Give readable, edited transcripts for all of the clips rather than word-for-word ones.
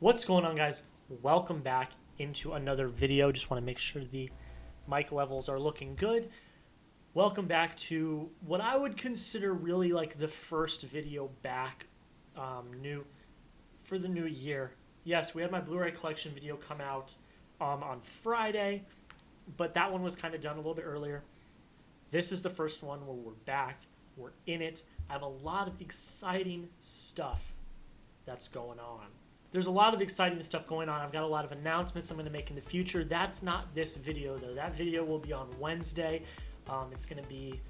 What's going on, guys? Welcome back into another video. Just want to make sure the mic levels are looking good. Welcome back to what I would consider really like the first video back new for the new year. Yes, we had my Blu-ray collection video come out on Friday, but that one was kind of done a little bit earlier. This is the first one where we're back. We're in it. I have a lot of exciting stuff that's going on. There's a lot of exciting stuff going on. I've got a lot of announcements I'm going to make in the future. That's not this video, though. That video will be on Wednesday. It's going to be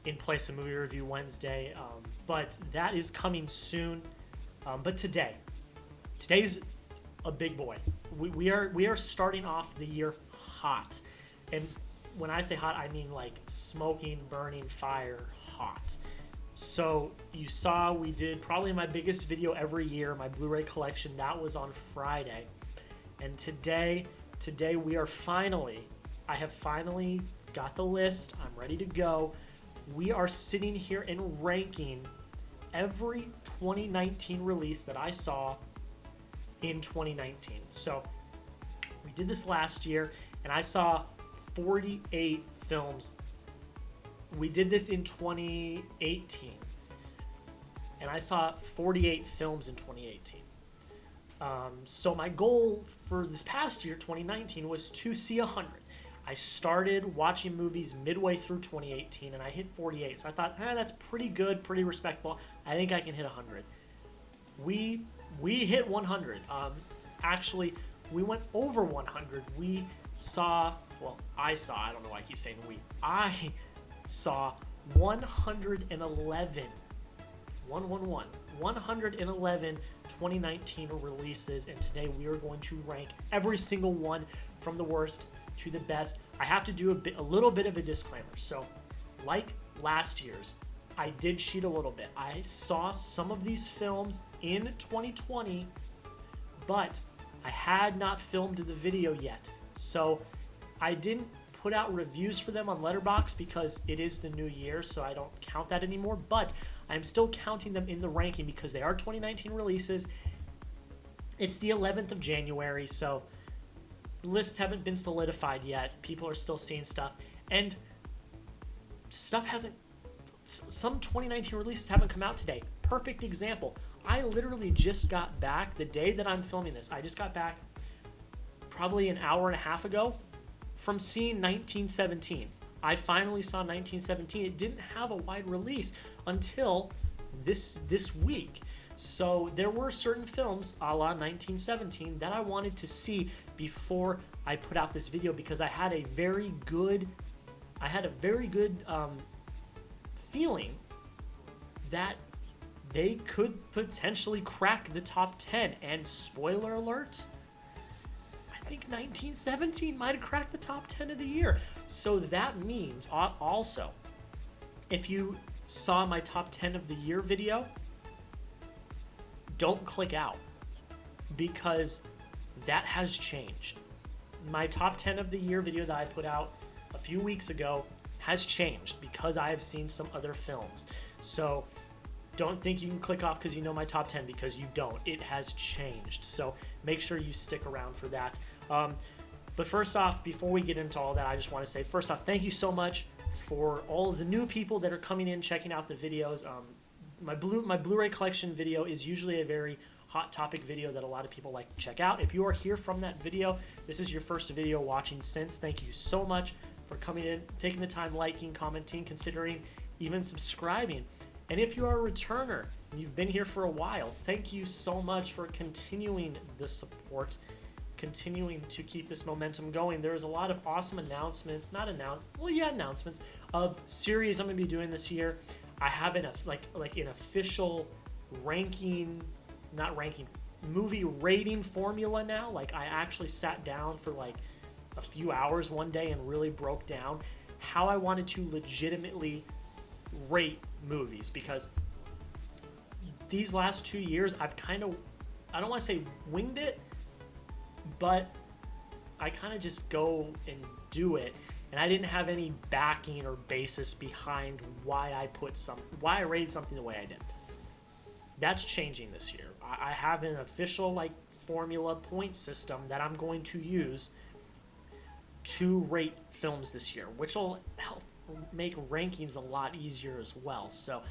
in place of Movie Review Wednesday. But that is coming soon. But today's a big boy. We are starting off the year hot. And when I say hot, I mean like smoking, burning, fire, hot. So you saw we did probably my biggest video every year, my Blu-ray collection. That was on Friday. And today we are I have finally got the list. I'm ready to go. We are sitting here and ranking every 2019 release that I saw in 2019. So we did this last year, and I saw 48 films. We did this in 2018, and I saw 48 films in 2018. So my goal for this past year, 2019, was to see 100. I started watching movies midway through 2018, and I hit 48. So I thought, that's pretty good, pretty respectable. I think I can hit 100. We hit 100. Actually, we went over 100. I saw, I don't know why I keep saying we. I saw 111 2019 releases, and today we are going to rank every single one from the worst to the best. I have to do a little bit of a disclaimer. So, like last year's, I did cheat a little bit. I saw some of these films in 2020, but I had not filmed the video yet. So, I didn't put out reviews for them on Letterboxd because it is the new year, so I don't count that anymore, but I'm still counting them in the ranking because they are 2019 releases. It's the 11th of January, so lists haven't been solidified yet. People are still seeing stuff, and some 2019 releases haven't come out today. Perfect example. I literally just got back the day that I'm filming this. I just got back probably an hour and a half ago from seeing 1917. I finally saw 1917. It didn't have a wide release until this week. So there were certain films a la 1917 that I wanted to see before I put out this video because I had a very good feeling that they could potentially crack the top 10. And spoiler alert, I think 1917 might have cracked the top 10 of the year. So that means also, if you saw my top 10 of the year video, don't click out because that has changed. My top 10 of the year video that I put out a few weeks ago has changed because I have seen some other films. So don't think you can click off because you know my top 10, because you don't. It has changed. So make sure you stick around for that. But first off, before we get into all that, I just want to say, first off, thank you so much for all of the new people that are coming in, checking out the videos. My Blu-ray collection video is usually a very hot topic video that a lot of people like to check out. If you are here from that video, this is your first video watching since. Thank you so much for coming in, taking the time, liking, commenting, considering even subscribing. And if you are a returner and you've been here for a while, thank you so much for continuing the support, continuing to keep this momentum going. There's a lot of awesome announcements of series I'm going to be doing this year. I have an official movie rating formula now. Like, I actually sat down for like a few hours one day and really broke down how I wanted to legitimately rate movies, because these last 2 years I've kind of, I don't want to say winged it, but I kind of just go and do it, and I didn't have any backing or basis behind why I rated something the way I did. That's changing this year. I have an official formula point system that I'm going to use to rate films this year, which will help make rankings a lot easier as well. So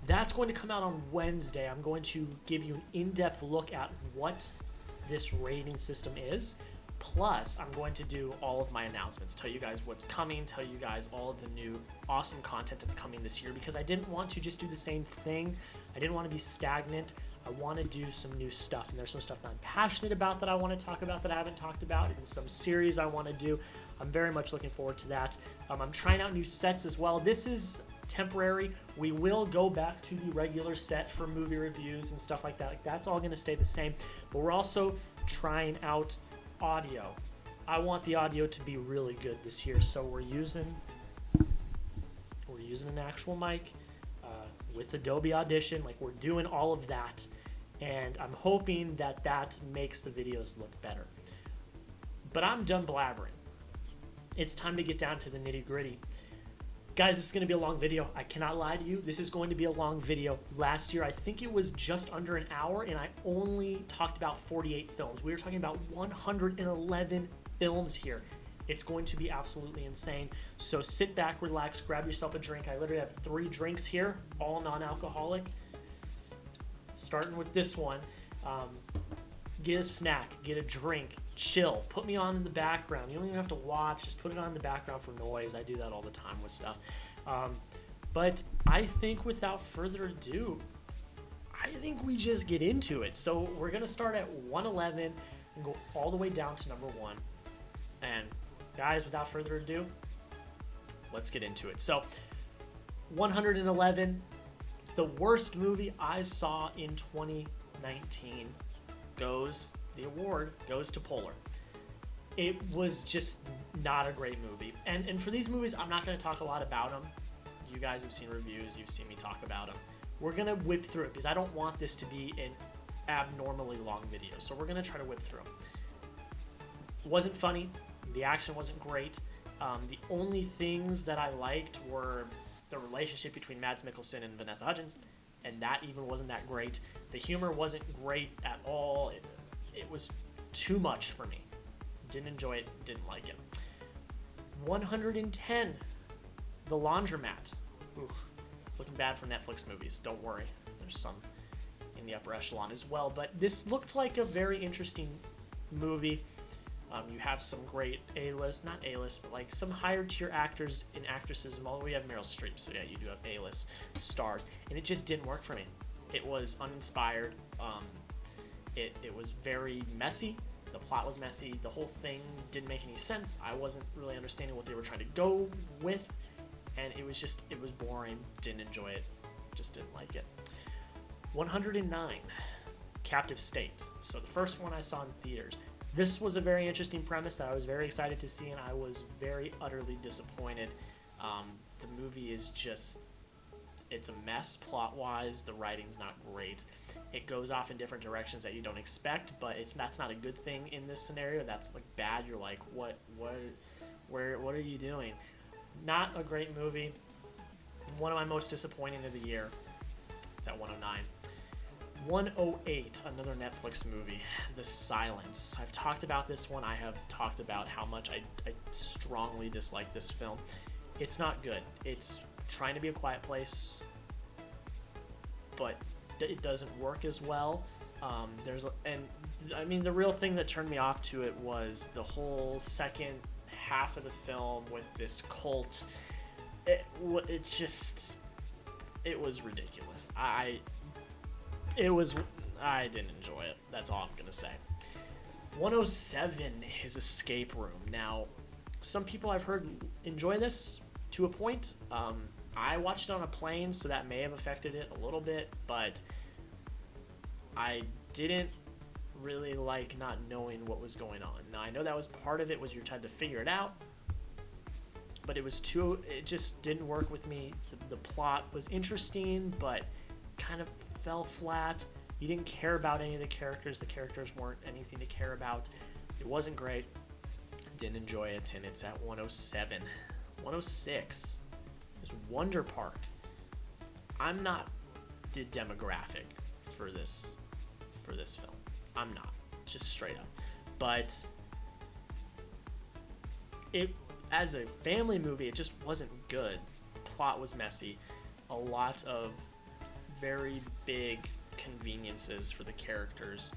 that's going to come out on Wednesday. I'm going to give you an in-depth look at what this rating system is. Plus, I'm going to do all of my announcements, tell you guys what's coming, tell you guys all of the new awesome content that's coming this year, because I didn't want to just do the same thing. I didn't want to be stagnant. I want to do some new stuff, and there's some stuff that I'm passionate about that I want to talk about that I haven't talked about, and some series I want to do. I'm very much looking forward to that. I'm trying out new sets as well. This is temporary. We will go back to the regular set for movie reviews and stuff like that. Like, that's all going to stay the same, but we're also trying out audio. I want the audio to be really good this year, so we're using an actual mic with Adobe Audition. Like, we're doing all of that, and I'm hoping that that makes the videos look better. But I'm done blabbering. It's time to get down to the nitty-gritty. Guys, this is going to be a long video. I cannot lie to you. This is going to be a long video. Last year, I think it was just under an hour, and I only talked about 48 films. We were talking about 111 films here. It's going to be absolutely insane. So sit back, relax, grab yourself a drink. I literally have 3 drinks here, all non-alcoholic. Starting with this one. Get a snack, get a drink, chill, put me on in the background. You don't even have to watch, just put it on in the background for noise. I do that all the time with stuff. But I think without further ado, I think we just get into it. So we're going to start at 111 and go all the way down to number 1. And guys, without further ado, let's get into it. So 111, the worst movie I saw in 2019. The award goes to Polar. It was just not a great movie. And for these movies, I'm not going to talk a lot about them. You guys have seen reviews. You've seen me talk about them. We're going to whip through it because I don't want this to be an abnormally long video. So we're going to try to whip through them. It wasn't funny. The action wasn't great. The only things that I liked were the relationship between Mads Mikkelsen and Vanessa Hudgens, and that even wasn't that great. The humor wasn't great at all. It was too much for me. Didn't enjoy it, didn't like it. 110, The Laundromat. Oof, it's looking bad for Netflix movies. Don't worry, there's some in the upper echelon as well. But this looked like a very interesting movie. You have some great A-list, not A-list, but like some higher tier actors and actresses. Well, we have Meryl Streep, so yeah, you do have A-list stars. And it just didn't work for me. It was uninspired. It was very messy. The plot was messy. The whole thing didn't make any sense. I wasn't really understanding what they were trying to go with. And it was boring. Didn't enjoy it. Just didn't like it. 109, Captive State. So the first one I saw in theaters. This was a very interesting premise that I was very excited to see, and I was very utterly disappointed. The movie is just, it's a mess plot-wise. The writing's not great. It goes off in different directions that you don't expect, but that's not a good thing in this scenario. That's like bad. You're like, what are you doing? Not a great movie. One of my most disappointing of the year. It's at 109. 108, another Netflix movie, The Silence. I've talked about this one. I have talked about how much I strongly dislike this film. It's not good. It's trying to be a quiet place, but it doesn't work as well. The real thing that turned me off to it was the whole second half of the film with this cult. It was ridiculous. I didn't enjoy it. That's all I'm going to say. 107 is Escape Room. Now, some people I've heard enjoy this to a point. I watched it on a plane, so that may have affected it a little bit, but I didn't really like not knowing what was going on. Now, I know that was part of it, was you tried to figure it out, but it just didn't work with me. The plot was interesting, but kind of fell flat. You didn't care about any of the characters. The characters weren't anything to care about. It wasn't great. Didn't enjoy it, and it's at 107. 106 is Wonder Park. I'm not the demographic for this film. I'm not. just straight up. But it, as a family movie, it just wasn't good. The plot was messy. A lot of very big conveniences for the characters.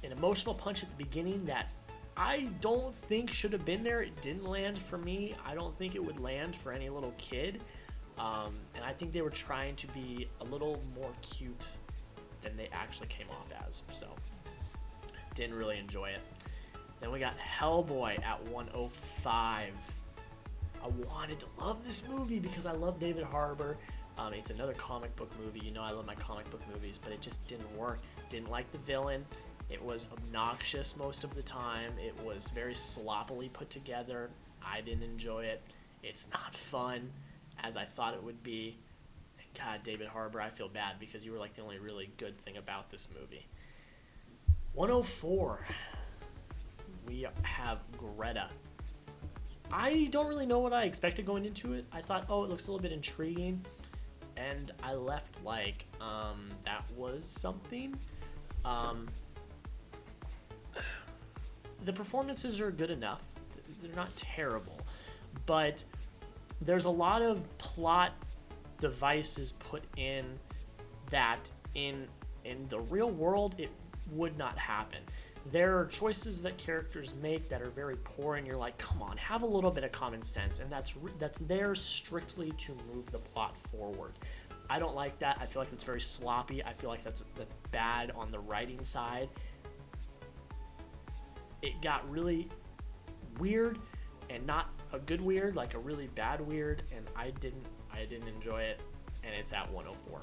An emotional punch at the beginning that I don't think should have been there. It didn't land for me. I don't think it would land for any little kid. And I think they were trying to be a little more cute than they actually came off as. So, didn't really enjoy it. Then we got Hellboy at 105. I wanted to love this movie because I love David Harbour. It's another comic book movie. You know I love my comic book movies, but it just didn't work. Didn't like the villain. It was obnoxious most of the time. It was very sloppily put together. I didn't enjoy it. It's not fun as I thought it would be. God, David Harbour, I feel bad because you were like the only really good thing about this movie. 104. We have Greta. I don't really know what I expected going into it. I thought, oh, it looks a little bit intriguing. And I left like, that was something. The performances are good enough. They're not terrible. But there's a lot of plot devices put in that in the real world it would not happen. There are choices that characters make that are very poor, and you're like, come on, have a little bit of common sense, and that's there strictly to move the plot forward. I don't like that. I feel like it's very sloppy. I feel like that's bad on the writing side. It got really weird, and not a good weird, like a really bad weird, and I didn't enjoy it, and it's at 104.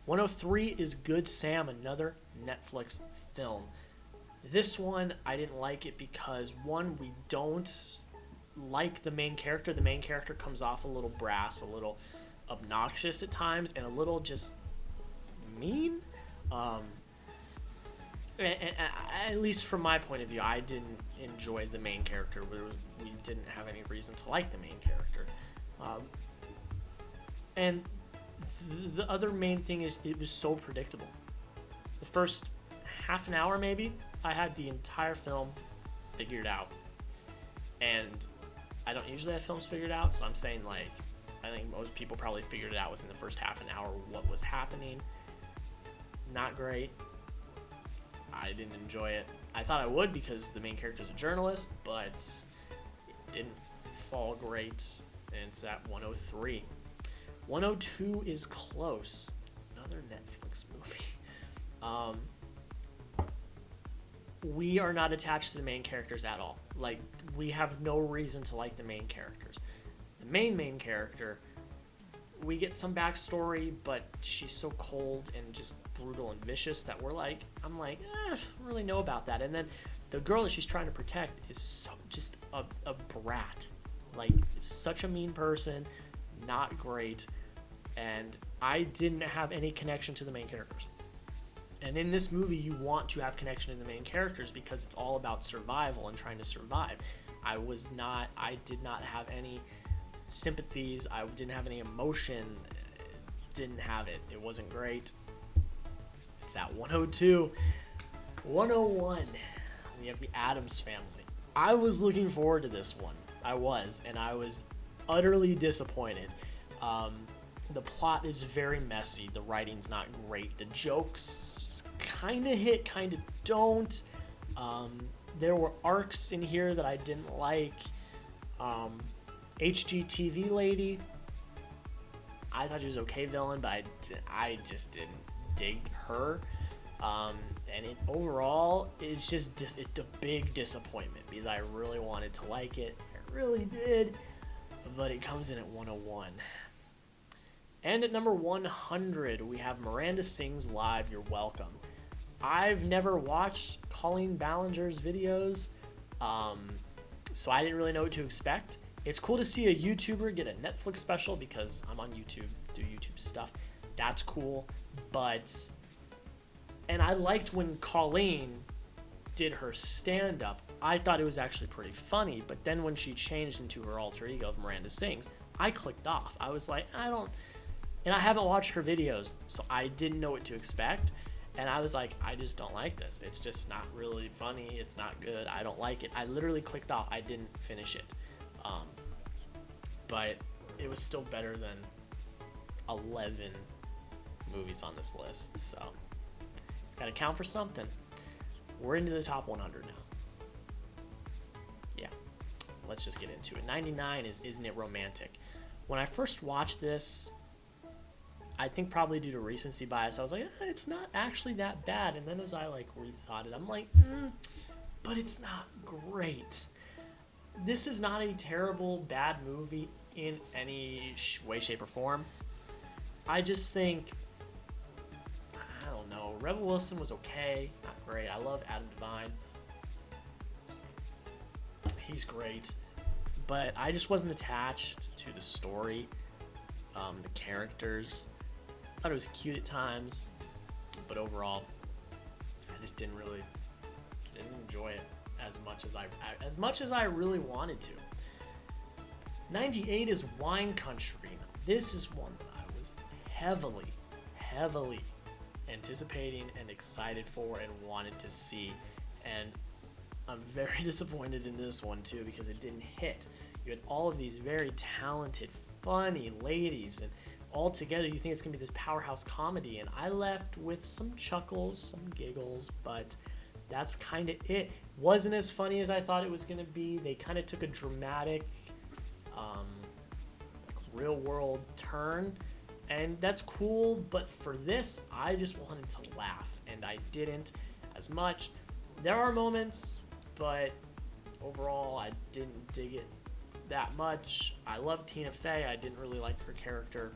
103 is Good Sam, another Netflix film. This one, I didn't like it because, one, we don't like the main character. The main character comes off a little brass, a little obnoxious at times, and a little just mean. At least from my point of view, I didn't enjoy the main character. We didn't have any reason to like the main character. And the other main thing is it was so predictable. The first half an hour, maybe, I had the entire film figured out. And I don't usually have films figured out, so I'm saying, like, I think most people probably figured it out within the first half an hour what was happening. Not great. I didn't enjoy it. I thought I would because the main character is a journalist, but it didn't fall great, and it's at 103. 102 is Close, another Netflix movie. We are not attached to the main characters at all. Like, we have no reason to like the main characters. The main character, we get some backstory, but she's so cold and just brutal and vicious that I'm like, I don't really know about that. And then the girl that she's trying to protect is so just a brat. Like, such a mean person, not great, and I didn't have any connection to the main characters. And in this movie, you want to have connection to the main characters because it's all about survival and trying to survive. I did not have any sympathies. I didn't have any emotion. Didn't have it. It wasn't great. It's at 102. 101. We have the Addams Family. I was looking forward to this one. I was utterly disappointed. The plot is very messy. The writing's not great. The jokes kind of hit, kind of don't. There were arcs in here that I didn't like. HGTV lady, I thought she was okay villain, but I just didn't dig her. And overall, it's just it's a big disappointment because I really wanted to like it. I really did, but it comes in at 101. And at number 100, we have Miranda Sings Live, You're Welcome. I've never watched Colleen Ballinger's videos, so I didn't really know what to expect. It's cool to see a YouTuber get a Netflix special because I'm on YouTube, do YouTube stuff. That's cool, and I liked when Colleen did her stand-up. I thought it was actually pretty funny, but then when she changed into her alter ego of Miranda Sings, I clicked off. I was like, and I haven't watched her videos, so I didn't know what to expect. And I was like, I just don't like this. It's just not really funny. It's not good. I don't like it. I literally clicked off. I didn't finish it. But it was still better than 11 movies on this list. So, gotta count for something. We're into the top 100 now. Yeah. Let's just get into it. 99 is Isn't It Romantic? When I first watched this, I think probably due to recency bias, I was like, it's not actually that bad. And then as I rethought it, I'm like, but it's not great. This is not a terrible, bad movie in any way, shape, or form. I just think, I don't know, Rebel Wilson was okay, not great. I love Adam Devine. He's great. But I just wasn't attached to the story, the characters. I thought it was cute at times, but overall, I just didn't enjoy it as much as I really wanted to. 98 is Wine Country. Now, this is one that I was heavily anticipating and excited for and wanted to see, and I'm very disappointed in this one too because it didn't hit. You had all of these very talented, funny ladies, and all together you think it's gonna be this powerhouse comedy, and I left with some chuckles, some giggles, but that's kind of it. Wasn't as funny as I thought it was gonna be. They kind of took a dramatic, real world turn, and that's cool, but for this, I just wanted to laugh, and I didn't as much. There are moments, but overall, I didn't dig it that much. I love Tina Fey. I didn't really like her character.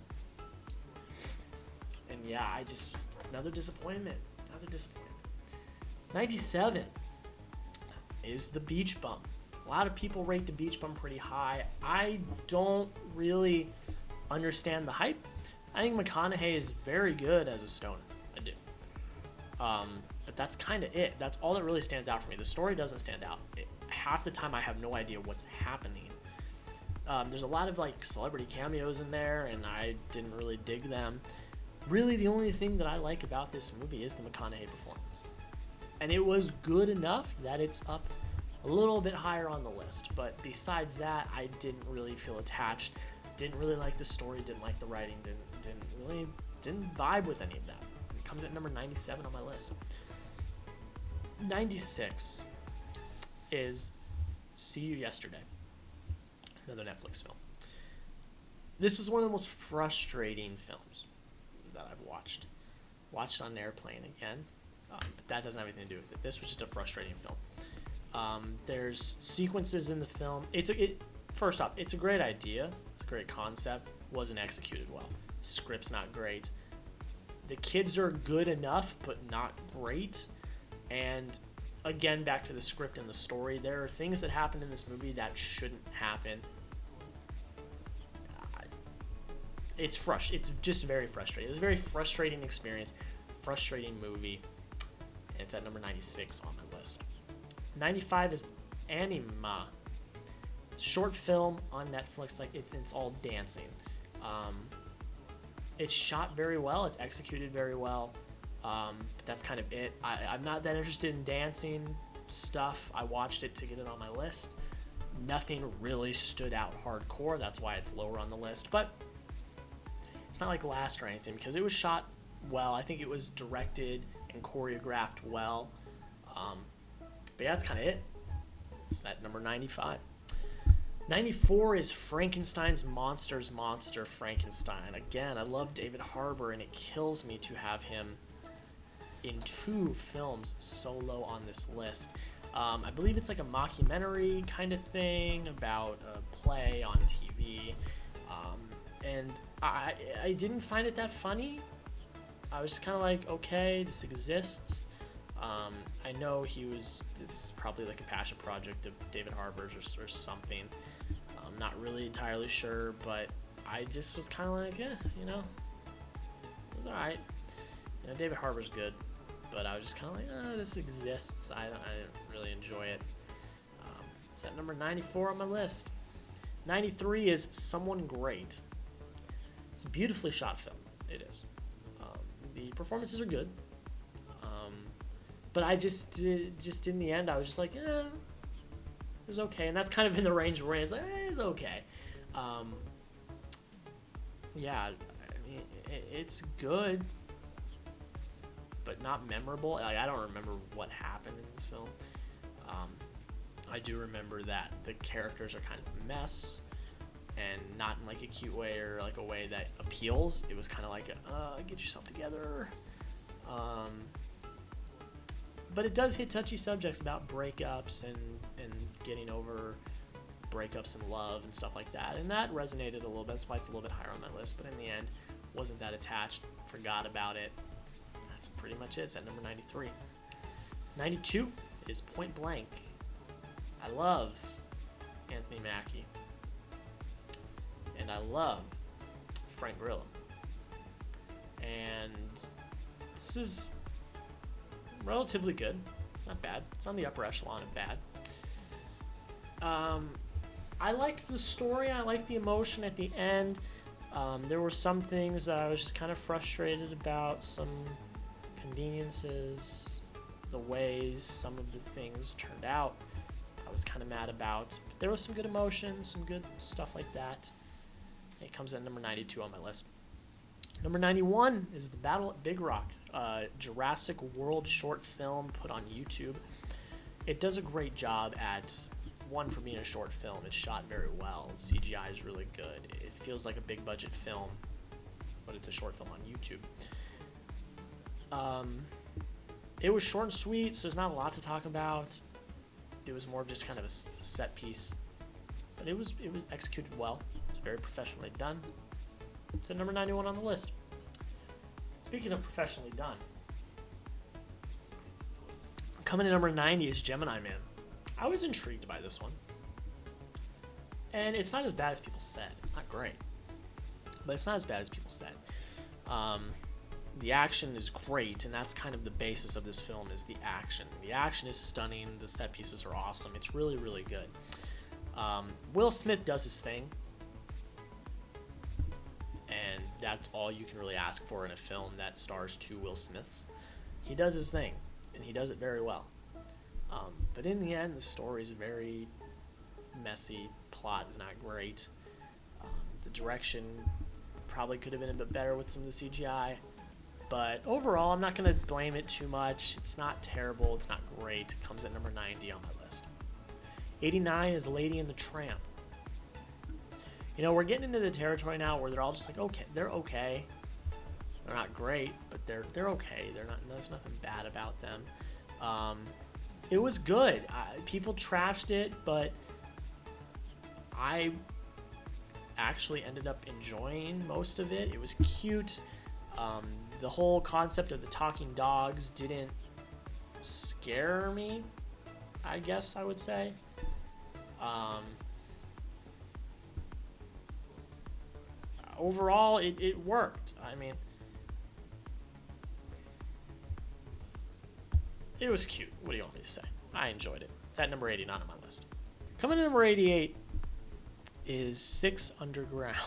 And yeah, another disappointment. 97 is The Beach Bum. A lot of people rate The Beach Bum pretty high. I don't really understand the hype. I think McConaughey is very good as a stoner. I do. But that's kind of it. That's all that really stands out for me. The story doesn't stand out. Half the time I have no idea what's happening. There's a lot of celebrity cameos in there, and I didn't really dig them. Really, the only thing that I like about this movie is the McConaughey performance. And it was good enough that it's up a little bit higher on the list. But besides that, I didn't really feel attached. Didn't really like the story. Didn't like the writing. Didn't vibe with any of that. It comes at number 97 on my list. 96 is See You Yesterday. Another Netflix film. This was one of the most frustrating films that I've watched. Watched on an airplane again. But that doesn't have anything to do with it. This was just a frustrating film. There's sequences in the film. First off, it's a great idea. It's a great concept. Wasn't executed well. Script's not great. The kids are good enough, but not great. And again, back to the script and the story. There are things that happen in this movie that shouldn't happen. It's just very frustrating. It was a very frustrating experience. Frustrating movie. And it's at number 96 on my list. 95 is Anima. Short film on Netflix. It's all dancing. It's shot very well. It's executed very well. But that's kind of it. I'm not that interested in dancing stuff. I watched it to get it on my list. Nothing really stood out hardcore. That's why it's lower on the list. But it's not like Last or anything because it was shot well. I think it was directed and choreographed well. But yeah, that's kind of it. It's at number 95. 94 is Frankenstein's Monster Frankenstein. Again, I love David Harbour, and it kills me to have him in 2 films so low on this list. I believe it's like a mockumentary kind of thing about a play on TV. And I didn't find it that funny. I was just kind of like, okay, this exists. I know this is probably like a passion project of David Harbour's or something. I'm not really entirely sure, but I just was kind of like, it was alright. David Harbour's good, but I was just kind of like, this exists. I didn't really enjoy it. It's at number 94 on my list. 93 is Someone Great. It's a beautifully shot film. It is. The performances are good. But I just in the end, I was just like, it was okay. And that's kind of in the range where it's like, it's okay. Yeah, I mean, it's good, but not memorable. Like, I don't remember what happened in this film. I do remember that the characters are kind of a mess, and not in like a cute way or like a way that appeals. It was kind of like get yourself together. But it does hit touchy subjects about breakups and getting over breakups and love and stuff like that, and that resonated a little bit. That's why it's a little bit higher on my list. But in the end, wasn't that attached. Forgot about it. That's pretty much it. It's at number 93. 92 is Point Blank. I love Anthony Mackie, and I love Frank Grillo, and this is relatively good. It's not bad. It's on the upper echelon of bad. I liked the story. I liked the emotion at the end. There were some things that I was just kind of frustrated about, some conveniences, the ways some of the things turned out. I was kind of mad about. But there was some good emotion, some good stuff like that. It comes at number 92 on my list. Number 91 is The Battle at Big Rock, Jurassic World short film put on YouTube. It does a great job at, one, for being a short film. It's shot very well. CGI is really good. It feels like a big budget film, but it's a short film on YouTube. It was short and sweet, so there's not a lot to talk about. It was more of just kind of a set piece, but it was executed well. It was very professionally done. It's at number 91 on the list. Speaking of professionally done, coming in number 90 is Gemini Man. I was intrigued by this one, and it's not as bad as people said. It's not great, but it's not as bad as people said. The action is great, and that's kind of the basis of this film, is the action. The action is stunning. The set pieces are awesome. It's really, really good. Will Smith does his thing, and that's all you can really ask for in a film that stars two Will Smiths. He does his thing, and he does it very well. But in the end, the story is very messy. Plot is not great. The direction probably could have been a bit better with some of the CGI. But overall, I'm not going to blame it too much. It's not terrible. It's not great. It comes at number 90 on my list. 89 is Lady and the Tramp. You know, we're getting into the territory now where they're all just like, okay, they're okay. They're not great, but they're okay. There's nothing bad about them. It was good. People trashed it, but I actually ended up enjoying most of it. It was cute. The whole concept of the talking dogs didn't scare me, I guess I would say. Overall, it worked. I mean, it was cute. What do you want me to say? I enjoyed it. It's at number 89 on my list. Coming to number 88 is Six Underground.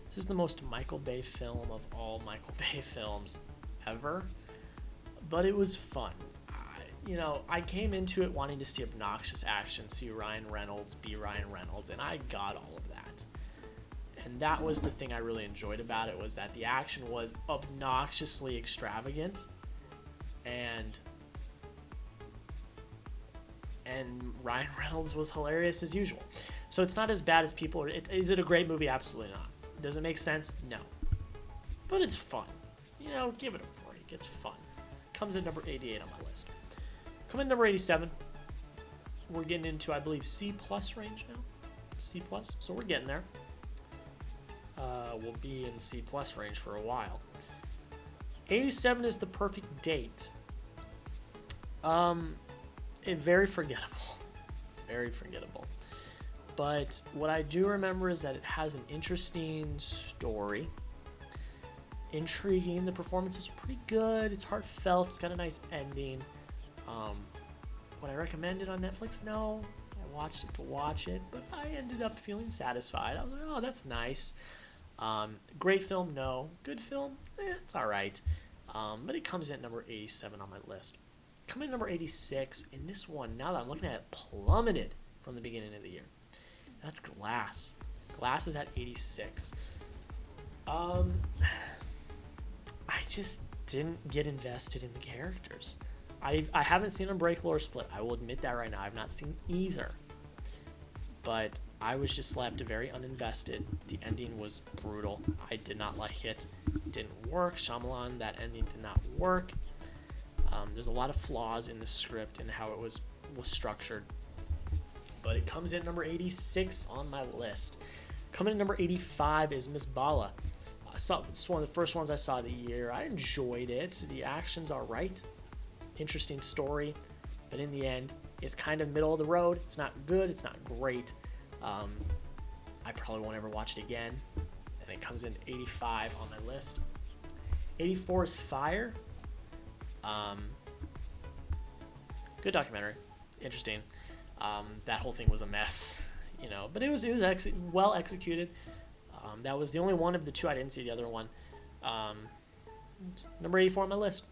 This is the most Michael Bay film of all Michael Bay films ever, but it was fun. I came into it wanting to see obnoxious action, see Ryan Reynolds be Ryan Reynolds, and I got all of that. And that was the thing I really enjoyed about it, was that the action was obnoxiously extravagant, and Ryan Reynolds was hilarious as usual. So it's not as bad as people are. Is it a great movie? Absolutely not. Does it make sense? No. But it's fun. Give it a break. It's fun. Comes at number 88 on my list. Coming at number 87, we're getting into, I believe, C+ range now. C+. So we're getting there. We'll be in C+ range for a while. 87 is The Perfect Date. Very forgettable. Very forgettable. But what I do remember is that it has an interesting story. Intriguing. The performances are pretty good. It's heartfelt. It's got a nice ending. Would I recommend it on Netflix? No. I watched it to watch it, but I ended up feeling satisfied. I was like, oh, that's nice. Great film? No. Good film? It's alright. But it comes in at number 87 on my list. Coming in number 86, and this one, now that I'm looking at it, plummeted from the beginning of the year. That's Glass. Glass is at 86. I just didn't get invested in the characters. I haven't seen Unbreakable or Split. I will admit that right now. I've not seen either. But I was just left very uninvested. The ending was brutal. I did not like it. It didn't work. Shyamalan, that ending did not work. There's a lot of flaws in the script and how it was structured. But it comes in number 86 on my list. Coming in number 85 is Miss Bala. It's one of the first ones I saw of the year. I enjoyed it. The action's all right. Interesting story. But in the end, it's kind of middle of the road. It's not good. It's not great. I probably won't ever watch it again. And it comes in 85 on my list. 84 is Fire. Good documentary. Interesting. That whole thing was a mess, but it was well executed. That was the only one of the two. I didn't see the other one. Number 84 on my list.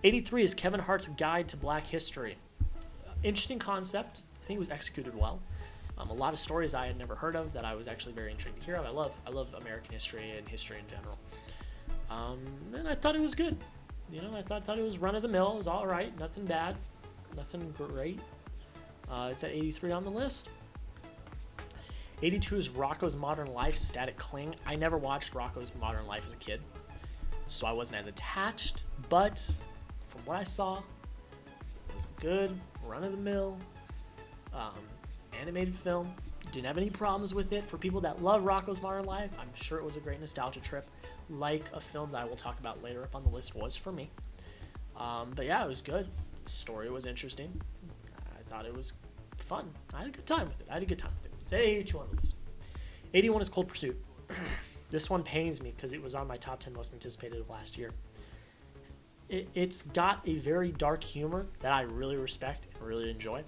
83 is Kevin Hart's Guide to Black History. Interesting concept. I think it was executed well. A lot of stories I had never heard of that I was actually very intrigued to hear of. I love American history and history in general. And I thought it was good. I thought it was run of the mill. It was all right. Nothing bad. Nothing great. It's at 83 on the list. 82 is Rocko's Modern Life, Static Cling. I never watched Rocko's Modern Life as a kid, so I wasn't as attached. But from what I saw, it was a good, run-of-the-mill animated film. Didn't have any problems with it. For people that love Rocko's Modern Life, I'm sure it was a great nostalgia trip, like a film that I will talk about later up on the list was for me. But yeah, it was good. The story was interesting. I thought it was fun. I had a good time with it. It's 82 on the list. 81 is Cold Pursuit. This one pains me because it was on my top 10 most anticipated of last year. It's got a very dark humor that I really respect and really enjoy.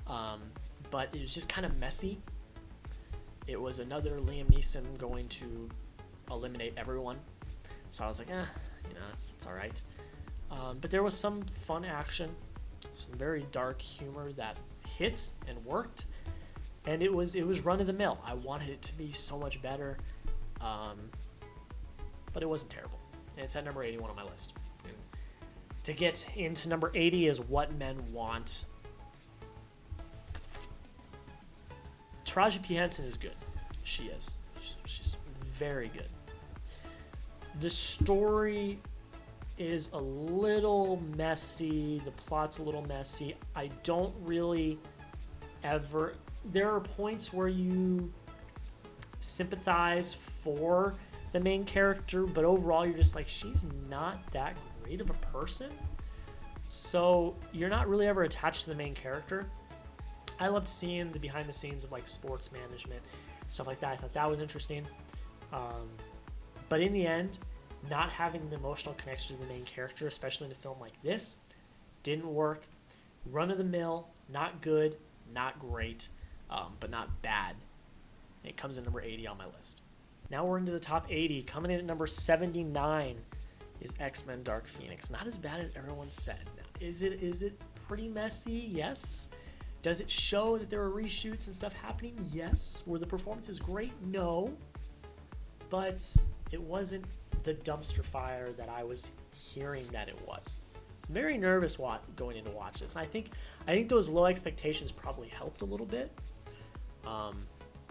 But it was just kind of messy. It was another Liam Neeson going to eliminate everyone. So I was like, it's all right. But there was some fun action, some very dark humor that hit and worked, and it was run of the mill. I wanted it to be so much better, but it wasn't terrible. And it's at number 81 on my list. And to get into number 80 is What Men Want. Taraji P. Henson is good. She is. She's very good. The story is a little messy. The plot's a little messy. I don't really ever... There are points where you sympathize for the main character, but overall you're just like, she's not that great of a person. So you're not really ever attached to the main character. I loved seeing the behind the scenes of like sports management, stuff like that. I thought that was interesting. But in the end, not having the emotional connection to the main character, especially in a film like this, didn't work. Run of the mill, not good, not great, but not bad. It comes in number 80 on my list. Now we're into the top 80. Coming in at number 79 is X-Men Dark Phoenix. Not as bad as everyone said. Now, is it pretty messy? Yes. Does it show that there are reshoots and stuff happening? Yes. Were the performances great? No. But it wasn't the dumpster fire that I was hearing that it was. Very nervous going in to watch this. And I think those low expectations probably helped a little bit.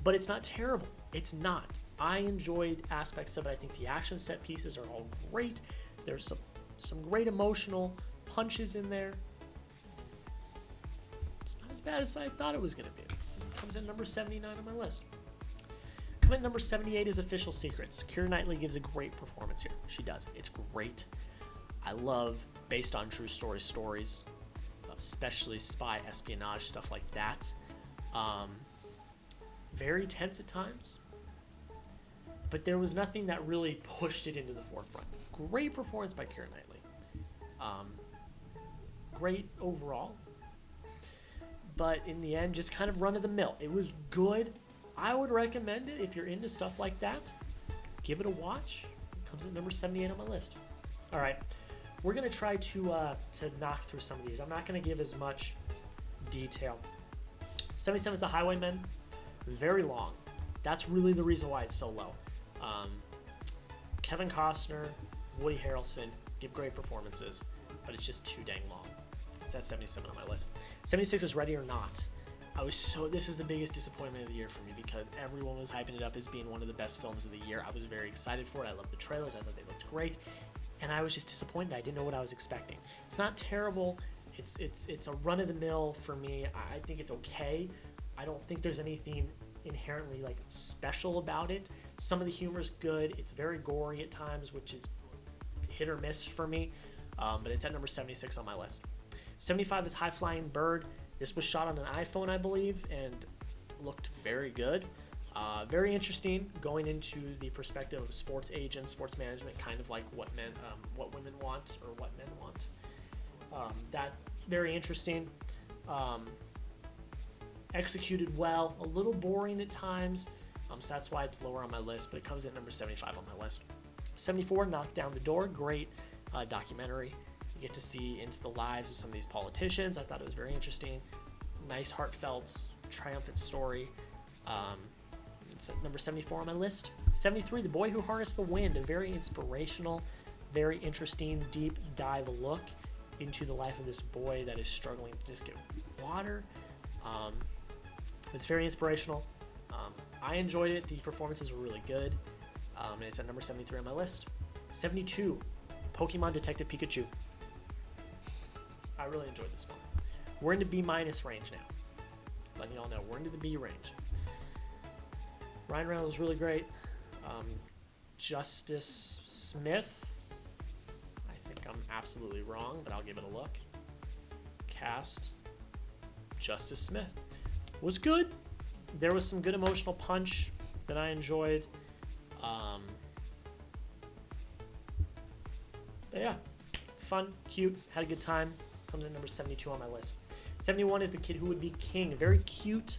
But it's not terrible. It's not. I enjoyed aspects of it. I think the action set pieces are all great. There's some great emotional punches in there. It's not as bad as I thought it was going to be. It comes in number 79 on my list. Coming in number 78 is Official Secrets. Keira Knightley gives a great performance here. She does. It's great. I love based on true stories, especially spy espionage, stuff like that. Very tense at times, but there was nothing that really pushed it into the forefront. Great performance by Keira Knightley. Great overall, but in the end, just kind of run of the mill. It was good. I would recommend it if you're into stuff like that. Give it a watch. It comes at number 78 on my list. All right, we're going to try to knock through some of these. I'm not going to give as much detail. 77 is The Highwaymen. Very long. That's really the reason why it's so low. Kevin Costner, Woody Harrelson give great performances, but it's just too dang long. It's at 77 on my list. 76 is Ready or Not. This is the biggest disappointment of the year for me because everyone was hyping it up as being one of the best films of the year. I was very excited for it. I loved the trailers. I thought they looked great. And I was just disappointed. I didn't know what I was expecting. It's not terrible. It's a run-of-the-mill for me. I think it's okay. I don't think there's anything inherently like special about it. Some of the humor is good. It's very gory at times, which is hit or miss for me. But it's at number 76 on my list. 75 is High Flying Bird. This was shot on an iPhone, I believe, and looked very good. Very interesting, going into the perspective of sports agents, sports management, kind of like what women want or what men want. That's very interesting. Executed well, a little boring at times, so that's why it's lower on my list, but it comes in number 75 on my list. 74, Knock Down the Door, great documentary. You get to see into the lives of some of these politicians. I thought it was very interesting. Nice, heartfelt, triumphant story. It's at number 74 on my list. 73, The Boy Who Harnessed the Wind, a very inspirational, very interesting, deep dive look into the life of this boy that is struggling to just get water. It's very inspirational. I enjoyed it. The performances were really good. And it's at number 73 on my list. 72, Pokemon Detective Pikachu. I really enjoyed this film. We're in the B- range now. Letting y'all know, we're into the B range. Ryan Reynolds was really great. Justice Smith. I think I'm absolutely wrong, but I'll give it a look. Cast. Justice Smith. Was good. There was some good emotional punch that I enjoyed. But yeah, fun, cute, had a good time. Comes in number 72 on my list. 71 is The Kid Who Would Be King. A very cute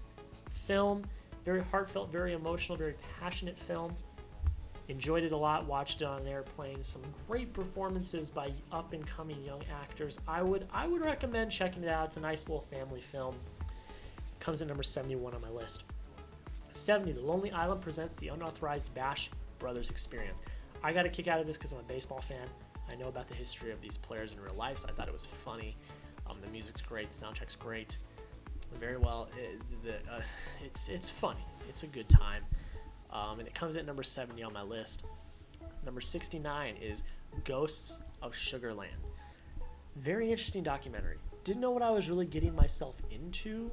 film, very heartfelt, very emotional, very passionate film. Enjoyed it a lot, watched it on there, playing some great performances by up-and-coming young actors. I would recommend checking it out. It's a nice little family film. Comes in number 71 on my list. 70, The Lonely Island presents the unauthorized Bash Brothers experience. I got a kick out of this because I'm a baseball fan. I know about the history of these players in real life, so I thought it was funny. The music's great, the soundtrack's great, very well. It's funny. It's a good time, and it comes at number 70 on my list. Number 69 is Ghosts of Sugarland. Very interesting documentary. Didn't know what I was really getting myself into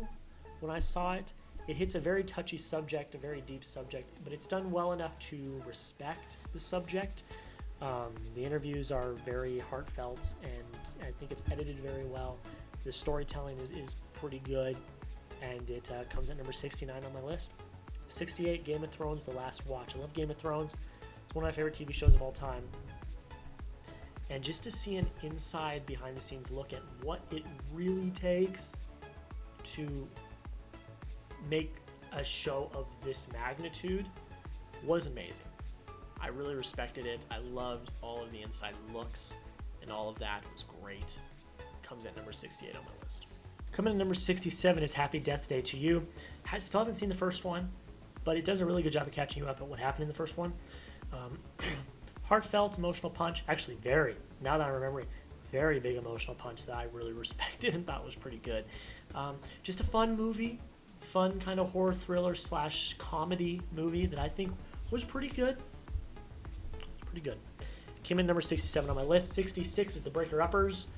when I saw it. It hits a very touchy subject, a very deep subject, but it's done well enough to respect the subject. The interviews are very heartfelt, and I think it's edited very well. The storytelling is pretty good, and it comes at number 69 on my list. 68, Game of Thrones, The Last Watch. I love Game of Thrones. It's one of my favorite TV shows of all time. And just to see an inside, behind-the-scenes look at what it really takes to make a show of this magnitude was amazing. I really respected it. I loved all of the inside looks, and all of that was great. Comes at number 68 on my list. Coming at number 67 is Happy Death Day to You. I still haven't seen the first one, but it does a really good job of catching you up at what happened in the first one. Heartfelt, emotional punch. Actually, now that I'm remembering, very big emotional punch that I really respected and thought was pretty good. Just a fun movie, fun kind of horror thriller / comedy movie that I think was pretty good. Good. Came in number 67 on my list. 66 is The Breaker Uppers.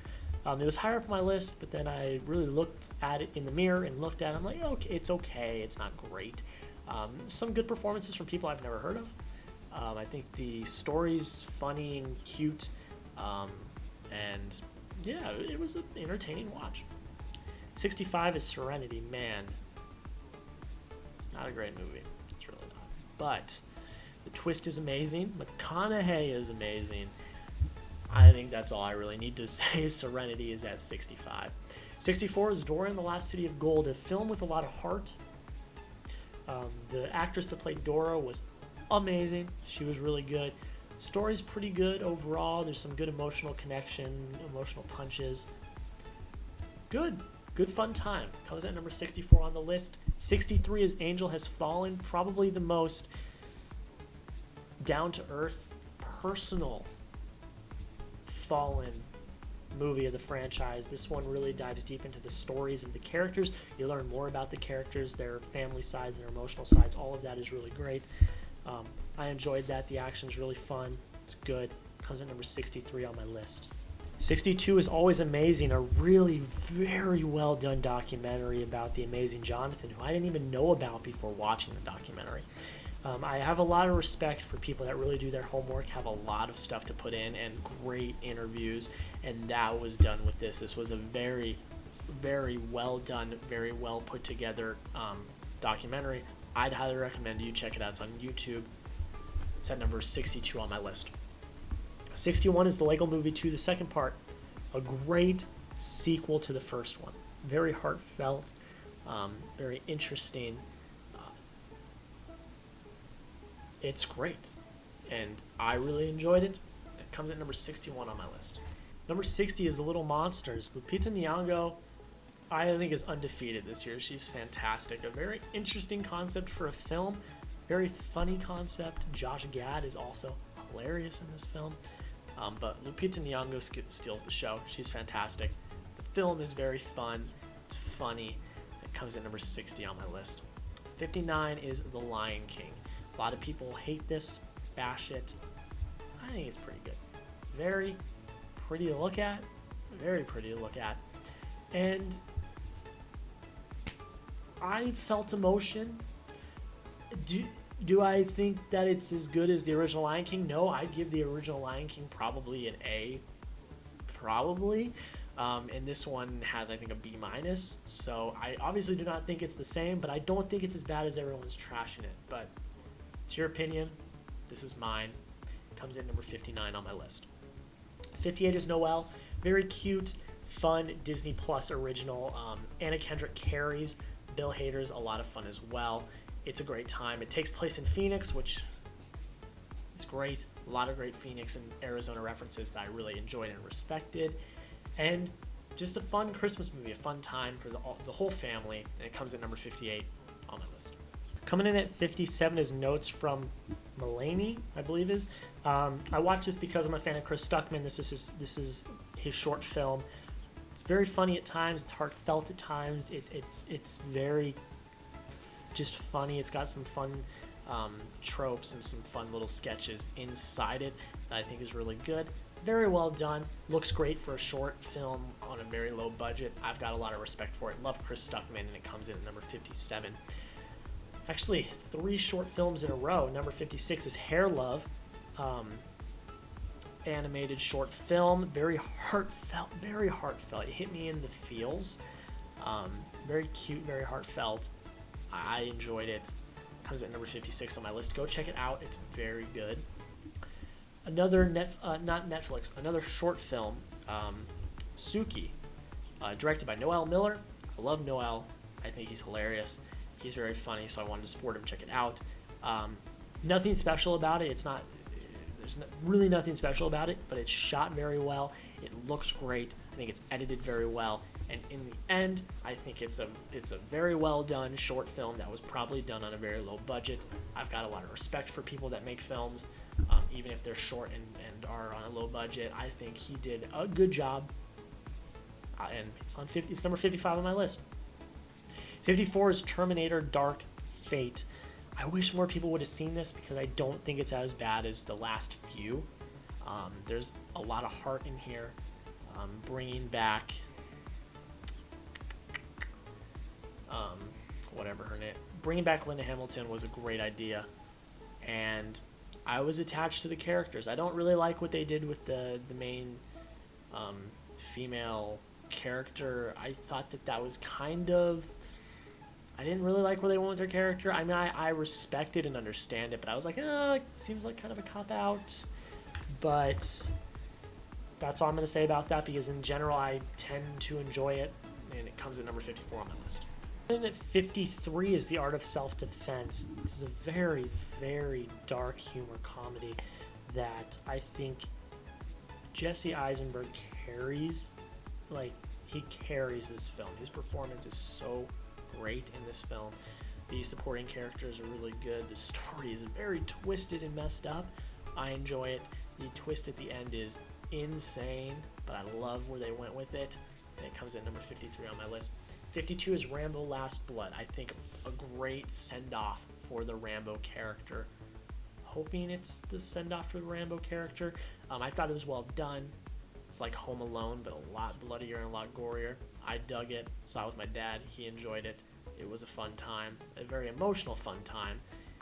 It was higher up on my list, but then I really looked at it in the mirror and looked at it. I'm like, okay, it's okay. It's not great. Some good performances from people I've never heard of. I think the story's funny and cute. And yeah, it was an entertaining watch. 65 is Serenity. Man, it's not a great movie. It's really not. But the twist is amazing. McConaughey is amazing. I think that's all I really need to say. Serenity is at 65. 64 is Dora and the Last City of Gold, a film with a lot of heart. The actress that played Dora was amazing. She was really good. Story's pretty good overall. There's some good emotional connection, emotional punches. Good fun time. Comes at number 64 on the list. 63 is Angel Has Fallen, probably the most down-to-earth, personal Fallen movie of the franchise. This one really dives deep into the stories of the characters. You learn more about the characters, their family sides, their emotional sides. All of that is really great. I enjoyed that. The action is really fun. It's good. Comes at number 63 on my list. 62 is Always Amazing, a really very well done documentary about the amazing Jonathan, who I didn't even know about before watching the documentary. I have a lot of respect for people that really do their homework, have a lot of stuff to put in, and great interviews, and that was done with this. This was a very, very well done, very well put together documentary. I'd highly recommend you check it out. It's on YouTube. It's at number 62 on my list. 61 is the Lego Movie 2, the second part. A great sequel to the first one. Very heartfelt, very interesting. It's great, and I really enjoyed it. It comes at number 61 on my list. Number 60 is The Little Monsters. Lupita Nyong'o, I think, is undefeated this year. She's fantastic. A very interesting concept for a film. Very funny concept. Josh Gad is also hilarious in this film. But Lupita Nyong'o steals the show. She's fantastic. The film is very fun. It's funny. It comes at number 60 on my list. 59 is The Lion King. A lot of people hate this, bash it. I think it's pretty good. It's very pretty to look at. Very pretty to look at. And I felt emotion. Do I think that it's as good as the original Lion King? No, I'd give the original Lion King probably an A. Probably. And this one has, I think, a B-. So I obviously do not think it's the same, but I don't think it's as bad as everyone's trashing it. But it's your opinion. This is mine. Comes in number 59 on my list. 58 is Noelle. Very cute, fun Disney Plus original. Anna Kendrick carries. Bill Hader's a lot of fun as well. It's a great time. It takes place in Phoenix, which is great. A lot of great Phoenix and Arizona references that I really enjoyed and respected. And just a fun Christmas movie, a fun time for the whole family. And it comes at number 58 on my list. Coming in at 57 is Notes from Mulaney, I believe is. I watched this because I'm a fan of Chris Stuckman. This is his short film. It's very funny at times. It's heartfelt at times. It's very just funny. It's got some fun tropes and some fun little sketches inside it that I think is really good. Very well done. Looks great for a short film on a very low budget. I've got a lot of respect for it. Love Chris Stuckman, and it comes in at number 57. Actually, 3 short films in a row. Number 56 is Hair Love. Animated short film. Very heartfelt. It hit me in the feels. Very cute, very heartfelt. I enjoyed it. Comes at number 56 on my list. Go check it out. It's very good. Another another short film, Suki, directed by Noel Miller. I love Noel. I think he's hilarious. He's very funny, so I wanted to support him. Check it out. Nothing special about it. There's really nothing special about it, but it's shot very well. It looks great. I think it's edited very well. And in the end, I think it's a very well done short film that was probably done on a very low budget. I've got a lot of respect for people that make films, even if they're short and are on a low budget. I think he did a good job, and it's number 55 on my list. 54 is Terminator Dark Fate. I wish more people would have seen this because I don't think it's as bad as the last few. There's a lot of heart in here. Bringing back bringing back Linda Hamilton was a great idea, and I was attached to the characters. I don't really like what they did with the main female character. I thought that was kind of... I didn't really like where they went with her character. I mean, I respect it and understand it, but I was like, it seems like kind of a cop-out. But that's all I'm going to say about that, because in general, I tend to enjoy it, and it comes at number 54 on my list. And at 53 is The Art of Self-Defense. This is a very, very dark humor comedy. that I think Jesse Eisenberg carries, like, he carries this film. His performance is so great in this film. The supporting characters are really good. The story is very twisted and messed up. I enjoy it. The twist at the end is insane, but I love where they went with it. And it comes at number 53 on my list. 52 is Rambo Last Blood. I think a great send-off for the Rambo character. Hoping it's the send-off for the Rambo character. I thought it was well done. It's like Home Alone, but a lot bloodier and a lot gorier. I dug it. Saw it with my dad. He enjoyed it. It was a fun time. A very emotional fun time.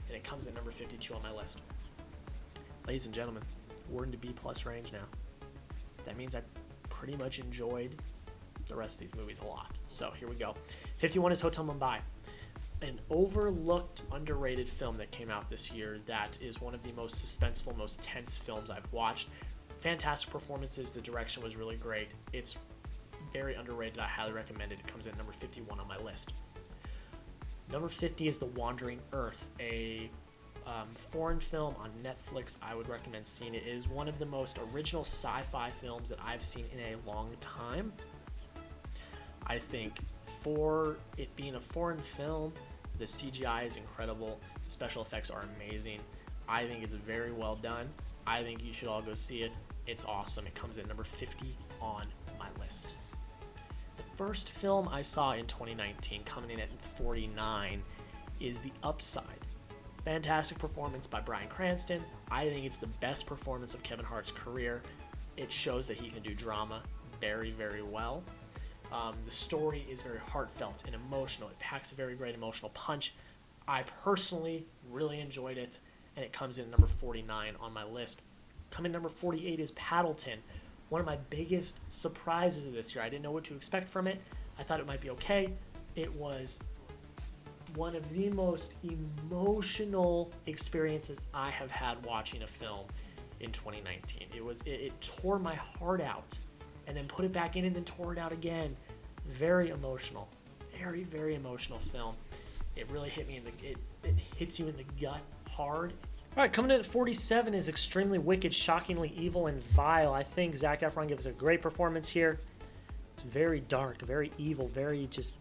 And it comes at number 52 on my list. Ladies and gentlemen, we're into B+ range now. That means I pretty much enjoyed the rest of these movies a lot. So here we go. 51 is Hotel Mumbai. An overlooked, underrated film that came out this year that is one of the most suspenseful, most tense films I've watched. Fantastic performances. The direction was really great. It's very underrated. I highly recommend it. It comes at number 51 on my list. Number 50 is The Wandering Earth, a foreign film on Netflix. I would recommend seeing it. It is one of the most original sci-fi films that I've seen in a long time. I think for it being a foreign film, the CGI is incredible. The special effects are amazing. I think it's very well done. I think you should all go see it. It's awesome. It comes at number 50 on my list. The first film I saw in 2019, coming in at 49, is The Upside. Fantastic performance by Bryan Cranston. I think it's the best performance of Kevin Hart's career. It shows that he can do drama very, very well. The story is very heartfelt and emotional. It packs a very great emotional punch. I personally really enjoyed it, and it comes in at number 49 on my list. Coming number 48 is Paddleton. One of my biggest surprises of this year. I didn't know what to expect from it. I thought it might be okay. It was one of the most emotional experiences I have had watching a film in 2019. It tore my heart out, and then put it back in, and then tore it out again. Very emotional. Very, very emotional film. It really hit me it hits you in the gut hard. All right, coming in at 47 is Extremely Wicked, Shockingly Evil, and Vile. I think Zac Efron gives a great performance here. It's very dark, very evil, very just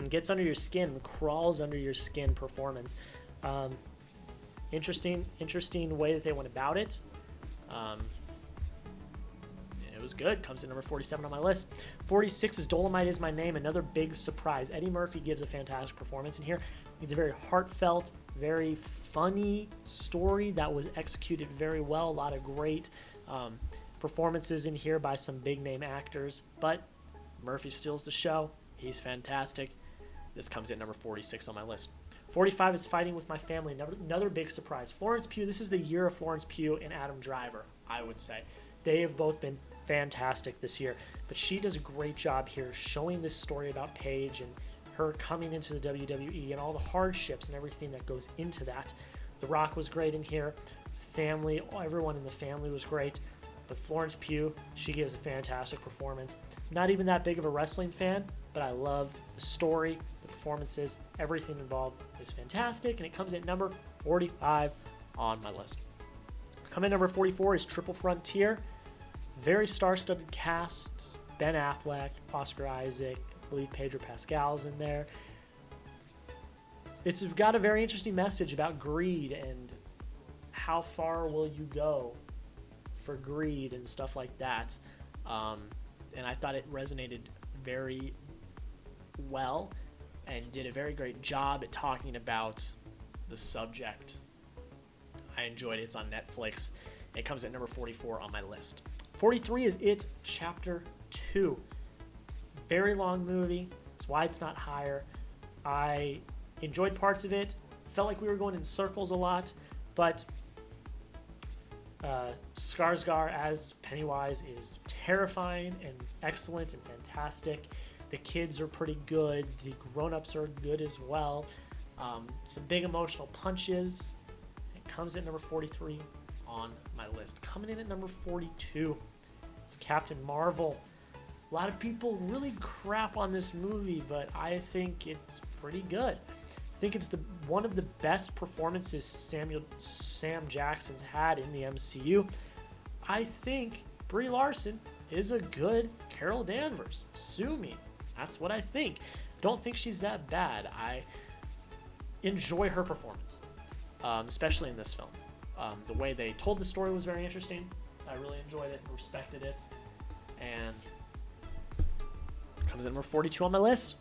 gets under your skin, crawls under your skin performance. Interesting way that they went about it. It was good. Comes in number 47 on my list. 46 is Dolomite Is My Name. Another big surprise. Eddie Murphy gives a fantastic performance in here. It's a very heartfelt, very funny story that was executed very well. A lot of great performances in here by some big name actors. But Murphy steals the show. He's fantastic. This comes in number 46 on my list. 45 is Fighting With My Family. Another big surprise. Florence Pugh. This is the year of Florence Pugh and Adam Driver, I would say. They have both been fantastic this year, but she does a great job here showing this story about Paige and her coming into the WWE and all the hardships and everything that goes into that. The Rock was great in here. Family, everyone in the family was great, but Florence Pugh, she gives a fantastic performance. Not even that big of a wrestling fan, but I love the story, the performances, everything involved is fantastic, and it comes at number 45 on my list. Coming at number 44 is Triple Frontier. Very star-studded cast. Ben Affleck, Oscar Isaac, I believe Pedro Pascal's in there. It's got a very interesting message about greed and how far will you go for greed and stuff like that. And I thought it resonated very well and did a very great job at talking about the subject. I enjoyed it. It's on Netflix. It comes at number 44 on my list. 43 is It Chapter 2. Very long movie. That's why it's not higher. I enjoyed parts of it. Felt like we were going in circles a lot. But Skarsgård as Pennywise is terrifying and excellent and fantastic. The kids are pretty good. The grown-ups are good as well. Some big emotional punches. It comes at number 43 on my list. Coming in at number 42 is Captain Marvel. A lot of people really crap on this movie, but I think it's pretty good. I think it's one of the best performances Sam Jackson's had in the MCU. I think Brie Larson is a good Carol Danvers. Sue me. That's what I think. Don't think she's that bad. I enjoy her performance, especially in this film. The way they told the story was very interesting. I really enjoyed it and respected it. And comes at number 42 on my list.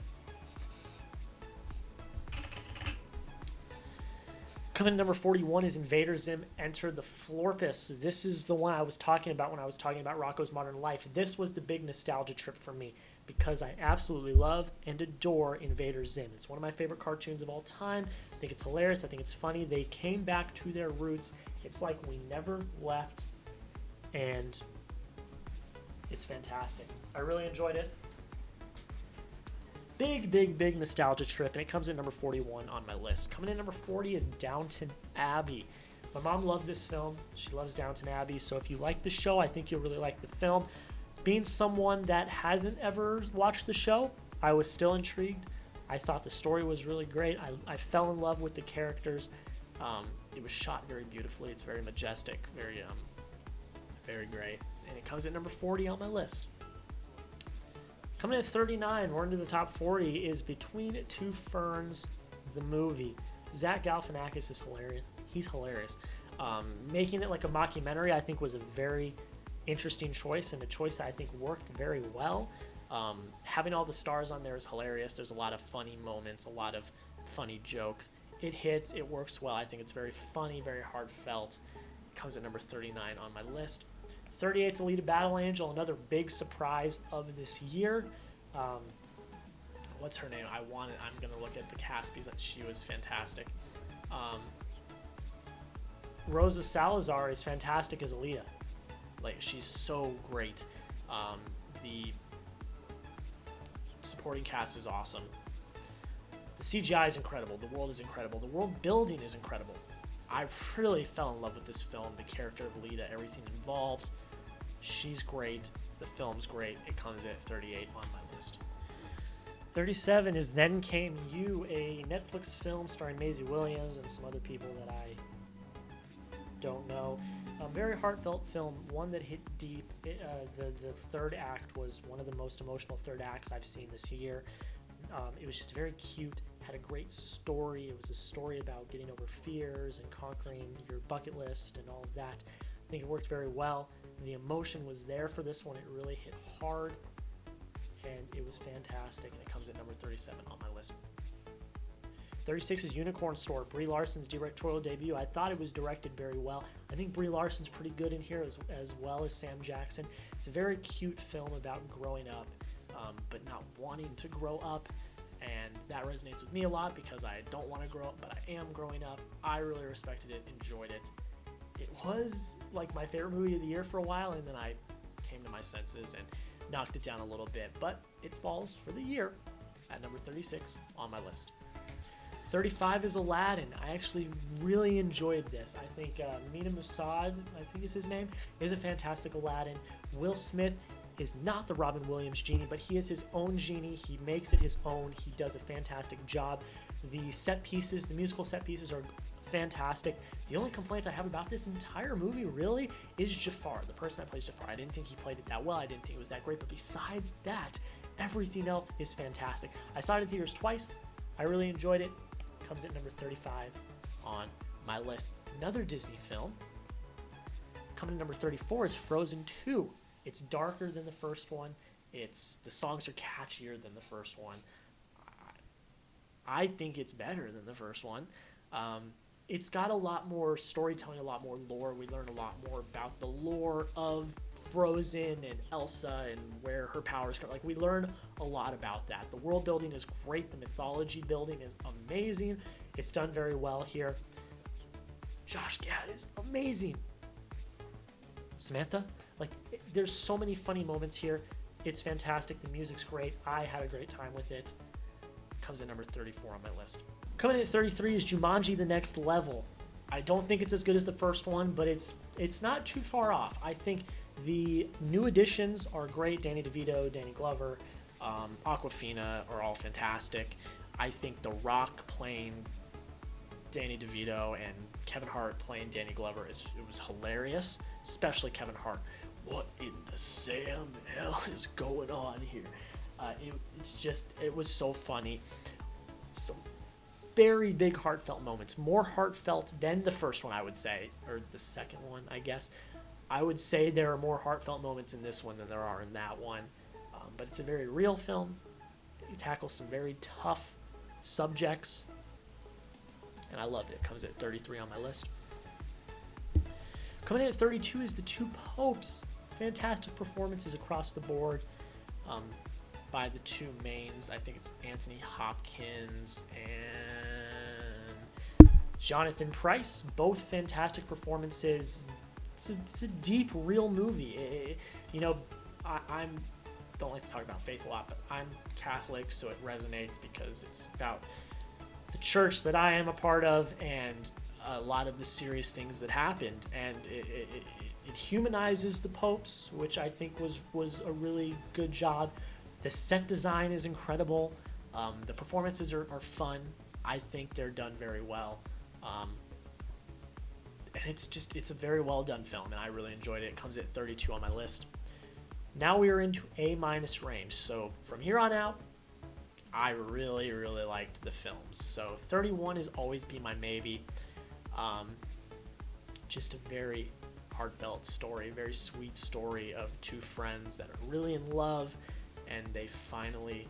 Coming at number 41 is Invader Zim Enter the Florpus. This is the one I was talking about when I was talking about Rocko's Modern Life. This was the big nostalgia trip for me because I absolutely love and adore Invader Zim. It's one of my favorite cartoons of all time. I think it's hilarious. I think it's funny. They came back to their roots. It's like we never left, and it's fantastic. I really enjoyed it. Big nostalgia trip, and it comes in number 41 on my list. Coming in number 40 is Downton Abbey. My mom loved this film. She loves Downton Abbey, so if you like the show, I think you'll really like the film. Being someone that hasn't ever watched the show, I was still intrigued. I thought the story was really great. I fell in love with the characters. It was shot very beautifully. It's very majestic, very great. And it comes at number 40 on my list. Coming at 39, we're into the top 40, is Between Two Ferns, the movie. Zach Galifianakis is hilarious. He's hilarious. Making it like a mockumentary, I think, was a very interesting choice, and a choice that I think worked very well. Having all the stars on there is hilarious. There's a lot of funny moments, a lot of funny jokes. It hits, it works well. I think it's very funny, very heartfelt. It comes at number 39 on my list. 38 is Alita Battle Angel, another big surprise of this year. What's her name? I'm going to look at the cast because she was fantastic. Rosa Salazar is fantastic as Alita. Like, she's so great. The supporting cast is awesome. The CGI is incredible. The world is incredible. The world building is incredible. I really fell in love with this film. The character of Alita, everything involved. She's great. The film's great. It comes at 38 on my list. 37 is Then Came You, a Netflix film starring Maisie Williams and some other people that I don't know. A very heartfelt film, one that hit deep. The third act was one of the most emotional third acts I've seen this year. It was just very cute, had a great story. It was a story about getting over fears and conquering your bucket list and all of that. I think it worked very well. The emotion was there for this one. It really hit hard, and it was fantastic, and it comes at number 37 on my list. 36 is Unicorn Store, Brie Larson's directorial debut. I thought it was directed very well. I think Brie Larson's pretty good in here as well as Sam Jackson. It's a very cute film about growing up, but not wanting to grow up, and that resonates with me a lot because I don't want to grow up, but I am growing up. I really respected it, enjoyed it. It was like my favorite movie of the year for a while, and then I came to my senses and knocked it down a little bit, but it falls for the year at number 36 on my list. 35 is Aladdin. I actually really enjoyed this. I think Mina Mossad, I think is his name, is a fantastic Aladdin. Will Smith is not the Robin Williams genie, but he is his own genie. He makes it his own. He does a fantastic job. The set pieces, the musical set pieces are fantastic. The only complaint I have about this entire movie really is Jafar, the person that plays Jafar. I didn't think he played it that well. I didn't think it was that great, but besides that, everything else is fantastic. I saw it in theaters twice. I really enjoyed it. Comes at number 35 on my list. Another Disney film. Coming at number 34 is Frozen 2. It's darker than the first one. The songs are catchier than the first one. I think it's better than the first one. It's got a lot more storytelling, a lot more lore. We learn a lot more about the lore of Frozen and Elsa and where her powers come. Like, we learn a lot about that. The world building is great. The mythology building is amazing. It's done very well here. Josh Gad is amazing. Samantha, there's so many funny moments here. It's fantastic. The music's great. I had a great time with it. Comes at number 34 on my list. Coming in at 33 is Jumanji: The Next Level. I don't think it's as good as the first one, but it's not too far off. I think the new additions are great. Danny DeVito, Danny Glover, Awkwafina are all fantastic. I think The Rock playing Danny DeVito and Kevin Hart playing Danny Glover, it was hilarious, especially Kevin Hart. What in the Sam hell is going on here? It was so funny. Some very big heartfelt moments, more heartfelt than the first one, I would say, or the second one, I guess. I would say there are more heartfelt moments in this one than there are in that one, but it's a very real film. It tackles some very tough subjects, and I loved it. It comes at 33 on my list. Coming in at 32 is The Two Popes. Fantastic performances across the board by the two mains. I think it's Anthony Hopkins and Jonathan Pryce. Both fantastic performances. It's a deep, real movie. I don't like to talk about faith a lot, but I'm Catholic, so it resonates because it's about the church that I am a part of and a lot of the serious things that happened, and it humanizes the popes, which I think was a really good job. The set design is incredible. The performances are fun. I think they're done very well. And it's a very well done film, and I really enjoyed it. It comes at 32 on my list. Now we are into A- range. So from here on out, I really, really liked the films. So 31 is Always Be My Maybe. Just a very heartfelt story, very sweet story of two friends that are really in love, and they finally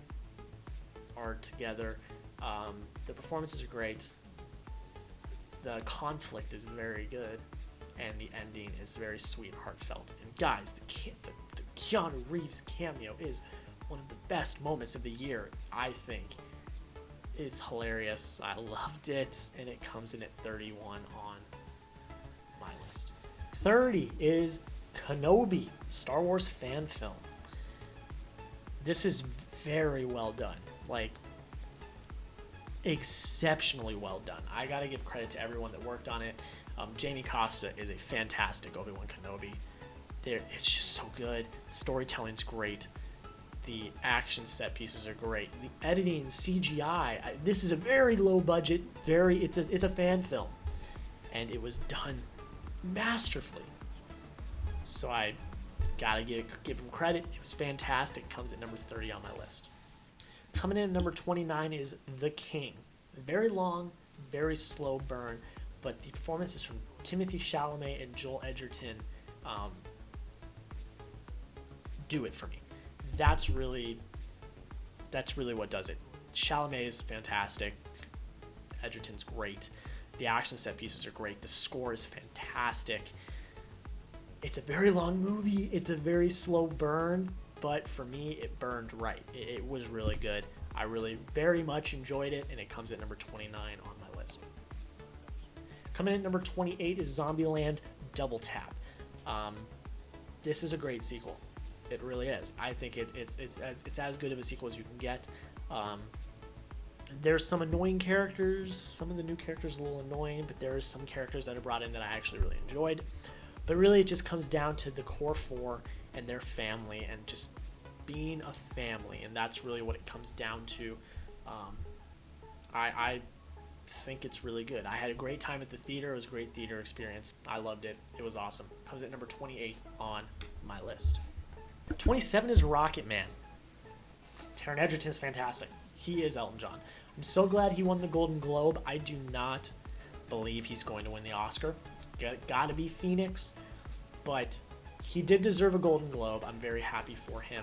are together. The performances are great. The conflict is very good, and the ending is very sweet, heartfelt. And guys, the Keanu Reeves cameo is one of the best moments of the year, I think. It's hilarious. I loved it, and it comes in at 31 on my list. 30 is Kenobi, Star Wars fan film. This is very well done. Like, exceptionally well done. I gotta give credit to everyone that worked on it. Jamie Costa is a fantastic Obi-Wan Kenobi. It's just so good. The storytelling's great. The action set pieces are great. The editing, CGI. This is a very low budget. It's a fan film, and it was done masterfully. So I gotta give him credit. It was fantastic. Comes at number 30 on my list. Coming in at number 29 is The King. Very long, very slow burn, but the performances from Timothée Chalamet and Joel Edgerton do it for me. That's really what does it. Chalamet is fantastic. Edgerton's great. The action set pieces are great. The score is fantastic. It's a very long movie. It's a very slow burn, but for me, it burned right. It was really good. I really very much enjoyed it, and it comes at number 29 on my list. Coming in at number 28 is Zombieland Double Tap. This is a great sequel. It really is. I think it's as good of a sequel as you can get. There's some annoying characters. Some of the new characters are a little annoying, but there are some characters that are brought in that I actually really enjoyed. But really, it just comes down to the core four and their family and just being a family, and that's really what it comes down to. I think it's really good. I had a great time at the theater. It was a great theater experience. I loved it. It was awesome. Comes at number 28 on my list. 27 is Rocket Man. Taron Egerton is fantastic. He is Elton John. I'm so glad he won the Golden Globe. I do not believe he's going to win the Oscar. It's got to be Phoenix, but he did deserve a Golden Globe. I'm very happy for him.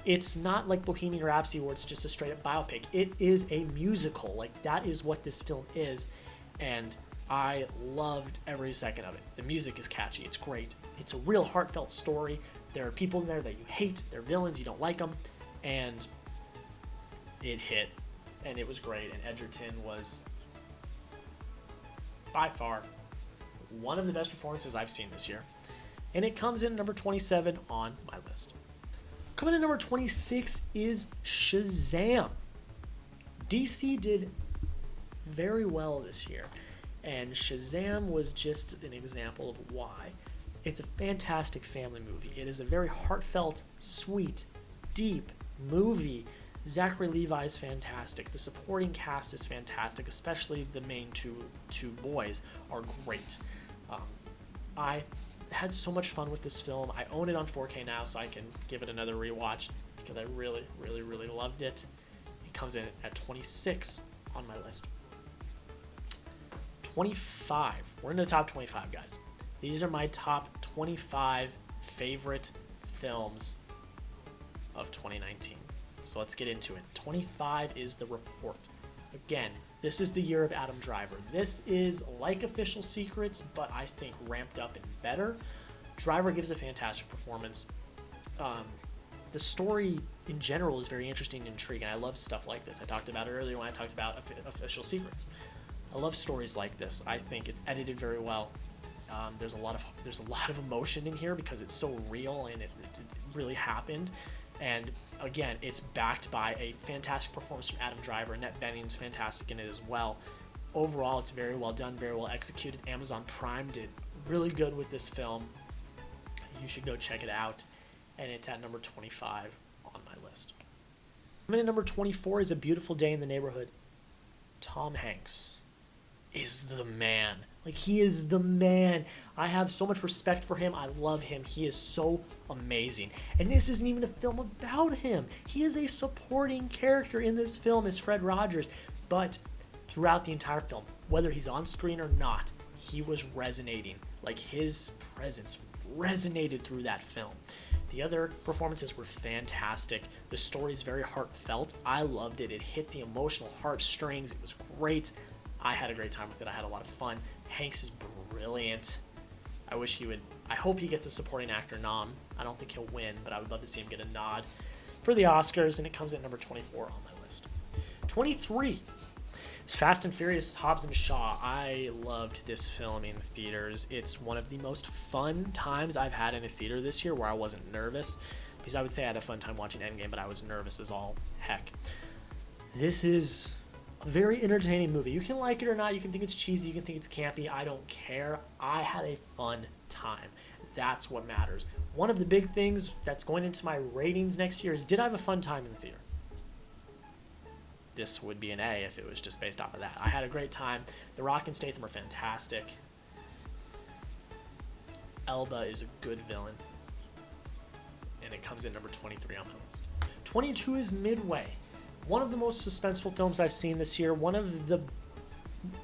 It's not like Bohemian Rhapsody where it's just a straight up biopic. It is a musical. Like, that is what this film is, and I loved every second of it. The music is catchy. It's great. It's a real heartfelt story. There are people in there that you hate. They're villains. You don't like them, and it hit, and it was great. And Egerton was by far one of the best performances I've seen this year. And it comes in number 27 on my list. Coming in number 26 is Shazam. DC did very well this year, and Shazam was just an example of why. It's a fantastic family movie. It is a very heartfelt, sweet, deep movie Zachary Levi is fantastic. The supporting cast is fantastic, especially the main two boys are great. I had so much fun with this film. I own it on 4K now, so I can give it another rewatch because I really, really, really loved it. It comes in at 26 on my list. 25. We're in the top 25, guys. These are my top 25 favorite films of 2019. So let's get into it. 25 is The Report. Again, this is the year of Adam Driver. This is like Official Secrets, but I think ramped up and better. Driver gives a fantastic performance. The story in general is very interesting and intriguing. I love stuff like this. I talked about it earlier when I talked about Official Secrets. I love stories like this. I think it's edited very well. There's a lot of emotion in here because it's so real and it really happened. And again, it's backed by a fantastic performance from Adam Driver. Annette Bening's fantastic in it as well. Overall, it's very well done, very well executed. Amazon Prime did really good with this film. You should go check it out. And it's at number 25 on my list. Coming in at number 24 is A Beautiful Day in the Neighborhood. Tom Hanks is the man. Like, he is the man. I have so much respect for him. I love him. He is so amazing. And this isn't even a film about him. He is a supporting character in this film as Fred Rogers. But throughout the entire film, whether he's on screen or not, he was resonating. Like, his presence resonated through that film. The other performances were fantastic. The story's very heartfelt. I loved it. It hit the emotional heartstrings. It was great. I had a great time with it. I had a lot of fun. Hanks is brilliant. I hope he gets a supporting actor nom. I don't think he'll win, but I would love to see him get a nod for the Oscars, and it comes at number 24 on my list. 23 is Fast and Furious Hobbs and Shaw. I loved this film in theaters. It's one of the most fun times I've had in a theater this year where I wasn't nervous, because I would say I had a fun time watching Endgame, but I was nervous as all heck. This is a very entertaining movie. You can like it or not. You can think it's cheesy. You can think it's campy. I don't care. I had a fun time. That's what matters. One of the big things that's going into my ratings next year is, did I have a fun time in the theater? This would be an A if it was just based off of that. I had a great time. The Rock and Statham are fantastic. Elba is a good villain. And it comes in number 23 on my list. 22 is Midway. One of the most suspenseful films I've seen this year.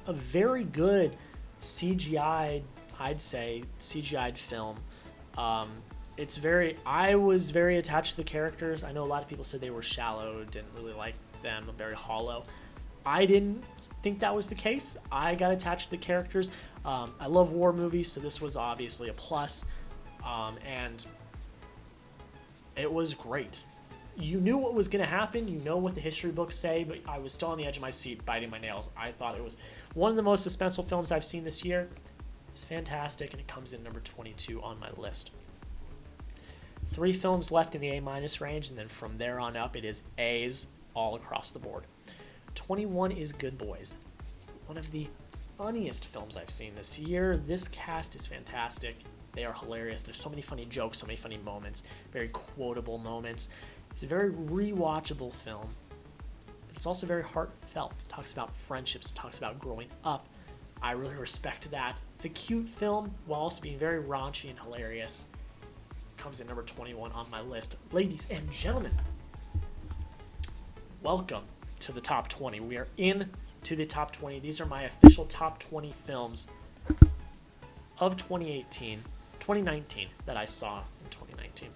A very good CGI'd, I'd say, CGI'd film. I was very attached to the characters. I know a lot of people said they were shallow, didn't really like them, very hollow. I didn't think that was the case. I got attached to the characters. I love war movies, so this was obviously a plus. And it was great. You knew what was going to happen. You know what the history books say, but I was still on the edge of my seat, biting my nails. I thought it was one of the most suspenseful films I've seen this year. It's fantastic, and it comes in number 22 on my list. 3 films left in the A- range, and then from there on up, it is A's all across the board. 21 is Good Boys. One of the funniest films I've seen this year. This cast is fantastic. They are hilarious. There's so many funny jokes, so many funny moments, very quotable moments. It's a very rewatchable film, but it's also very heartfelt. It talks about friendships, it talks about growing up. I really respect that. It's a cute film while also being very raunchy and hilarious. It comes in number 21 on my list. Ladies and gentlemen, welcome to the top 20. We are in to the top 20. These are my official top 20 films of 2019 that I saw in 2019.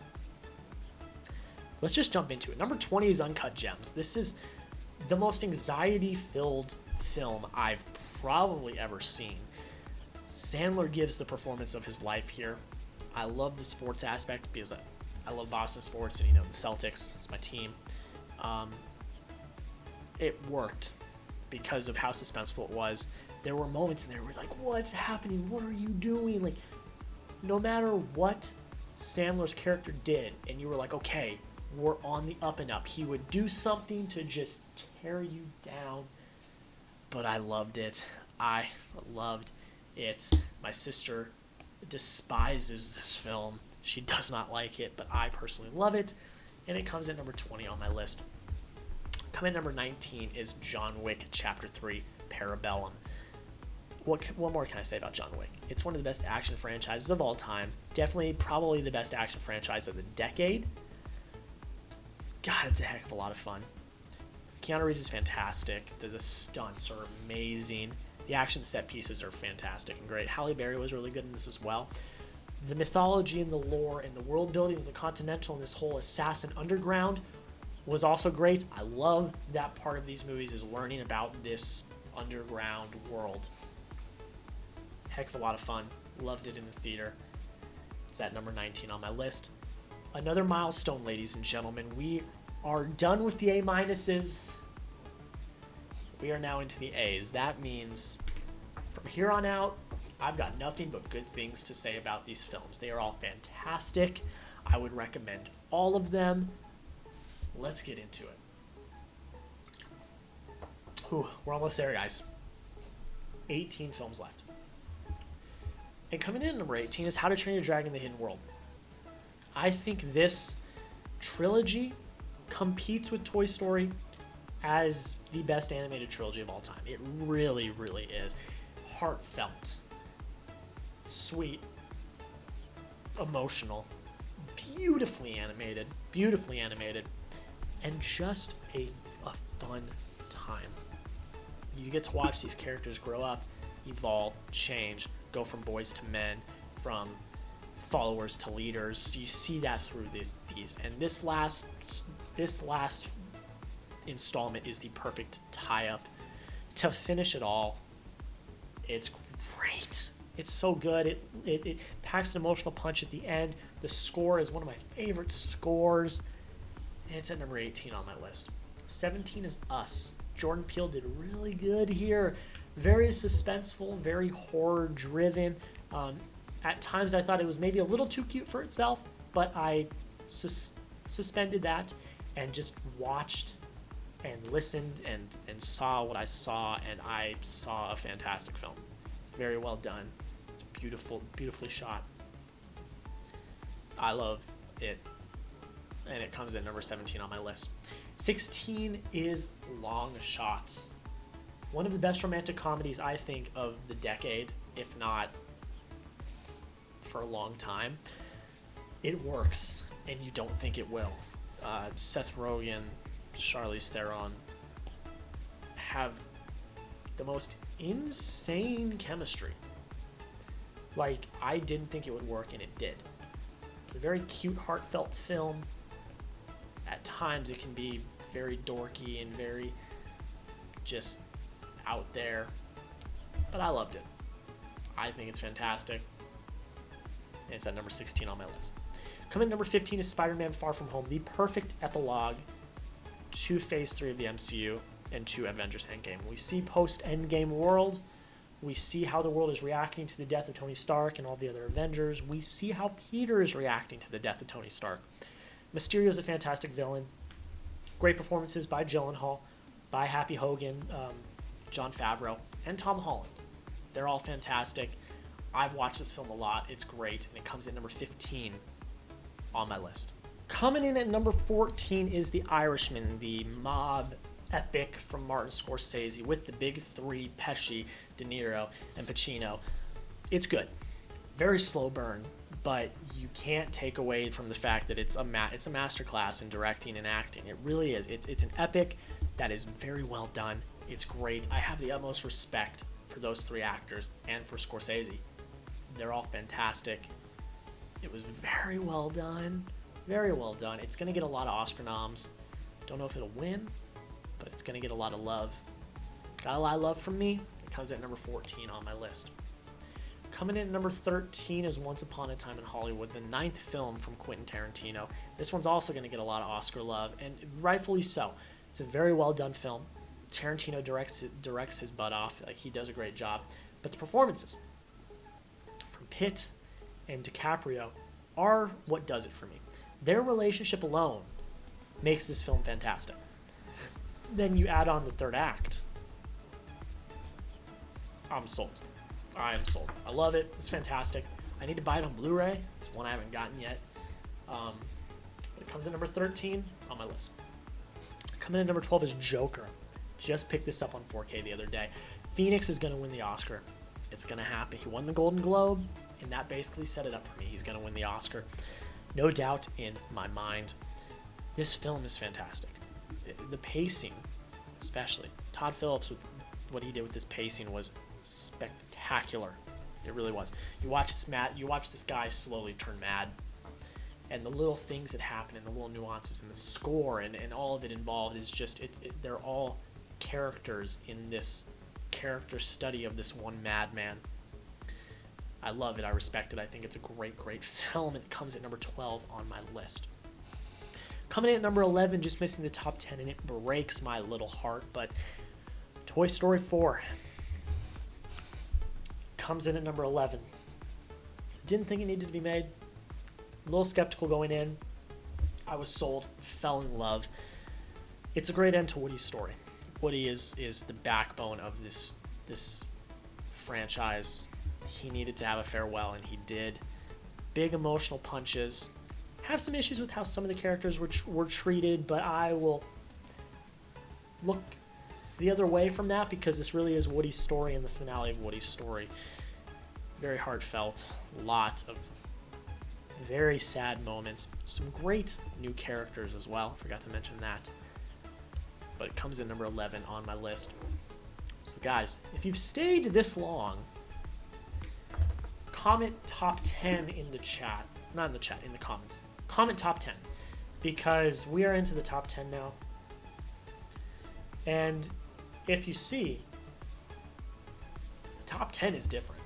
Let's just jump into it. Number 20 is Uncut Gems. This is the most anxiety-filled film I've probably ever seen. Sandler gives the performance of his life here. I love the sports aspect because I love Boston sports, and the Celtics. It's my team. It worked because of how suspenseful it was. There were moments in there where like, what's happening? What are you doing? Like, no matter what Sandler's character did, and you were like, okay, we're on the up and up. He would do something to just tear you down. But I loved it. I loved it. My sister despises this film. She does not like it, but I personally love it. And it comes at number 20 on my list. Coming at number 19 is John Wick Chapter 3, Parabellum. What more can I say about John Wick? It's one of the best action franchises of all time. Definitely, probably the best action franchise of the decade. God, it's a heck of a lot of fun. Keanu Reeves is fantastic. The stunts are amazing. The action set pieces are fantastic and great. Halle Berry was really good in this as well. The mythology and the lore and the world building of the Continental and this whole assassin underground was also great. I love that part of these movies is learning about this underground world. Heck of a lot of fun. Loved it in the theater. It's at number 19 on my list. Another milestone, ladies and gentlemen. We are done with the A-minuses. We are now into the A's. That means from here on out, I've got nothing but good things to say about these films. They are all fantastic. I would recommend all of them. Let's get into it. We're almost there, guys. 18 films left. And coming in at number 18 is How to Train Your Dragon: The Hidden World. I think this trilogy competes with Toy Story as the best animated trilogy of all time. It really, really is. Heartfelt, sweet, emotional, beautifully animated, and just a fun time. You get to watch these characters grow up, evolve, change, go from boys to men, from followers to leaders. You see that through these, and this last installment is the perfect tie-up to finish it all. It's great. It's so good. It packs an emotional punch at the end. The score is one of my favorite scores, and it's at number 18 on my list. 17 is Us. Jordan Peele did really good here. Very suspenseful, very horror-driven. At times I thought it was maybe a little too cute for itself, but I suspended that and just watched and listened and saw what I saw, and I saw a fantastic film. It's very well done. It's beautifully shot. I love it, and it comes in number 17 on my list. 16 is Long Shot. One of the best romantic comedies, I think, of the decade, if not for a long time. It works, and you don't think it will. Seth Rogen, Charlize Theron have the most insane chemistry. Like, I didn't think it would work, and it did. It's a very cute, heartfelt film. At times, it can be very dorky and very just out there, but I loved it. I think it's fantastic, and it's at number 16 on my list. Coming at number 15 is Spider-Man: Far From Home, the perfect epilogue to Phase 3 of the MCU and to Avengers Endgame. We see post-Endgame world. We see how the world is reacting to the death of Tony Stark and all the other Avengers. We see how Peter is reacting to the death of Tony Stark. Mysterio is a fantastic villain. Great performances by Gyllenhaal, by Happy Hogan, Jon Favreau, and Tom Holland. They're all fantastic. I've watched this film a lot. It's great, and it comes in number 15 on my list. Coming in at number 14 is The Irishman, the mob epic from Martin Scorsese with the big three, Pesci, De Niro, and Pacino. It's good. Very slow burn, but you can't take away from the fact that it's a masterclass in directing and acting. It really is. It's an epic that is very well done. It's great. I have the utmost respect for those three actors and for Scorsese. They're all fantastic. It was very well done. Very well done. It's going to get a lot of Oscar noms. Don't know if it'll win, but it's going to get a lot of love. Got a lot of love from me. It comes at number 14 on my list. Coming in at number 13 is Once Upon a Time in Hollywood, the 9th film from Quentin Tarantino. This one's also going to get a lot of Oscar love, and rightfully so. It's a very well done film. Tarantino directs his butt off. Like, he does a great job. But the performances from Pitt and DiCaprio are what does it for me. Their relationship alone makes this film fantastic. Then you add on the third act. I'm sold. I am sold. I love it. It's fantastic. I need to buy it on Blu-ray. It's one I haven't gotten yet. But it comes in number 13 on my list. Coming in at number 12 is Joker. Just picked this up on 4K the other day. Phoenix is going to win the Oscar. It's going to happen. He won the Golden Globe, and that basically set it up for me. He's going to win the Oscar. No doubt in my mind. This film is fantastic. The pacing, especially. Todd Phillips, with what he did with this pacing, was spectacular. It really was. You watch this guy slowly turn mad, and the little things that happen, and the little nuances, and the score, and all of it involved is just, they're all characters in this character study of this one madman. I love it. I respect it. I think it's a great, great film. It comes at number 12 on my list. Coming in at number 11, just missing the top 10, and it breaks my little heart, but Toy Story 4 comes in at number 11. Didn't think it needed to be made. A little skeptical going in. I was sold. Fell in love. It's a great end to Woody's story. Woody is the backbone of this franchise. He needed to have a farewell, and he did. Big emotional punches. Have some issues with how some of the characters were treated, but I will look the other way from that because this really is Woody's story and the finale of Woody's story. Very heartfelt. A lot of very sad moments. Some great new characters as well. Forgot to mention that. But it comes in number 11 on my list. So guys, if you've stayed this long, comment top 10 in the chat. Not in the chat, in the comments. Comment top 10. Because we are into the top 10 now. And if you see, the top 10 is different.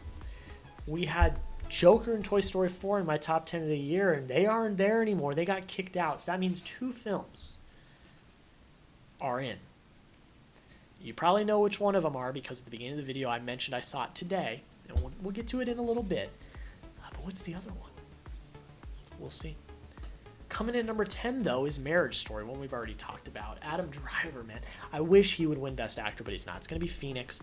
We had Joker and Toy Story 4 in my top 10 of the year, and they aren't there anymore. They got kicked out. So that means 2 films are in. You probably know which one of them are because at the beginning of the video I mentioned I saw it today. And we'll get to it in a little bit. But what's the other one? We'll see. Coming in at number 10, though, is Marriage Story, one we've already talked about. Adam Driver, man. I wish he would win Best Actor, but he's not. It's going to be Phoenix.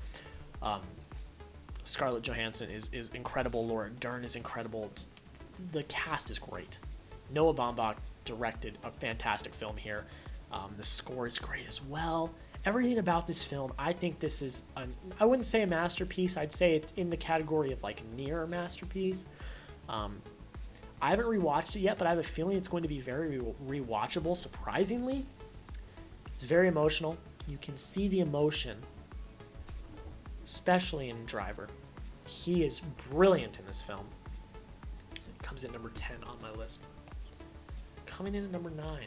Scarlett Johansson is incredible. Laura Dern is incredible. The cast is great. Noah Baumbach directed a fantastic film here. The score is great as well. Everything about this film, I think this is, I wouldn't say a masterpiece. I'd say it's in the category of like near a masterpiece. I haven't rewatched it yet, but I have a feeling it's going to be very rewatchable, surprisingly. It's very emotional. You can see the emotion, especially in Driver. He is brilliant in this film. It comes in number 10 on my list. Coming in at number 9.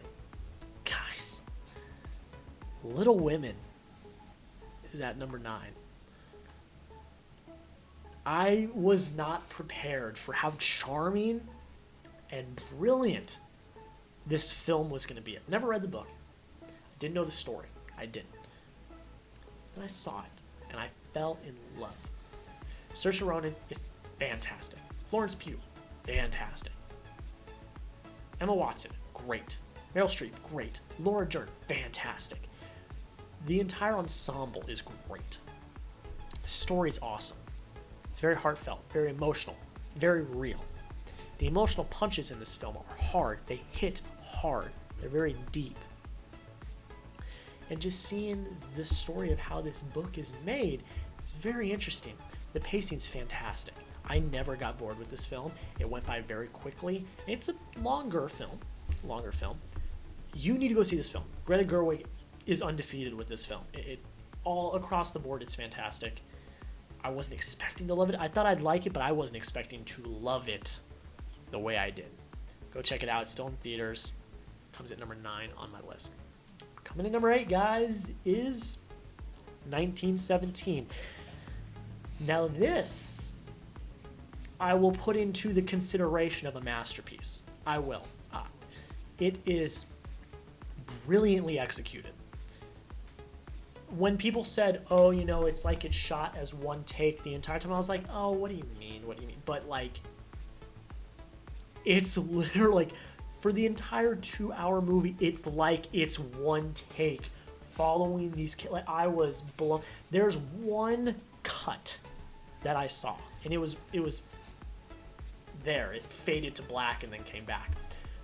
Guys, Little Women is at number 9. I was not prepared for how charming and brilliant this film was going to be. I've never read the book. I didn't know the story. I didn't. Then I saw it, and I fell in love. Saoirse Ronan is fantastic. Florence Pugh, fantastic. Emma Watson, great. Meryl Streep, great. Laura Dern, fantastic. The entire ensemble is great. The story's awesome. It's very heartfelt, very emotional, very real. The emotional punches in this film are hard. They hit hard. They're very deep. And just seeing the story of how this book is made is very interesting. The pacing's fantastic. I never got bored with this film. It went by very quickly. It's a longer film. You need to go see this film. Greta Gerwig is undefeated with this film. It all across the board, it's fantastic. I wasn't expecting to love it. I thought I'd like it, but I wasn't expecting to love it the way I did. Go check it out. It's still in theaters. Comes at number 9 on my list. Coming in number 8, guys, is 1917. Now this, I will put into the consideration of a masterpiece. I will. It is brilliantly executed. When people said, oh, you know, it's like it's shot as one take the entire time, I was like, oh, what do you mean? What do you mean? But, like, it's literally, like, for the entire 2-hour movie, it's like it's one take following these kids. Like, I was blown. There's one cut that I saw, and it was there. It faded to black and then came back.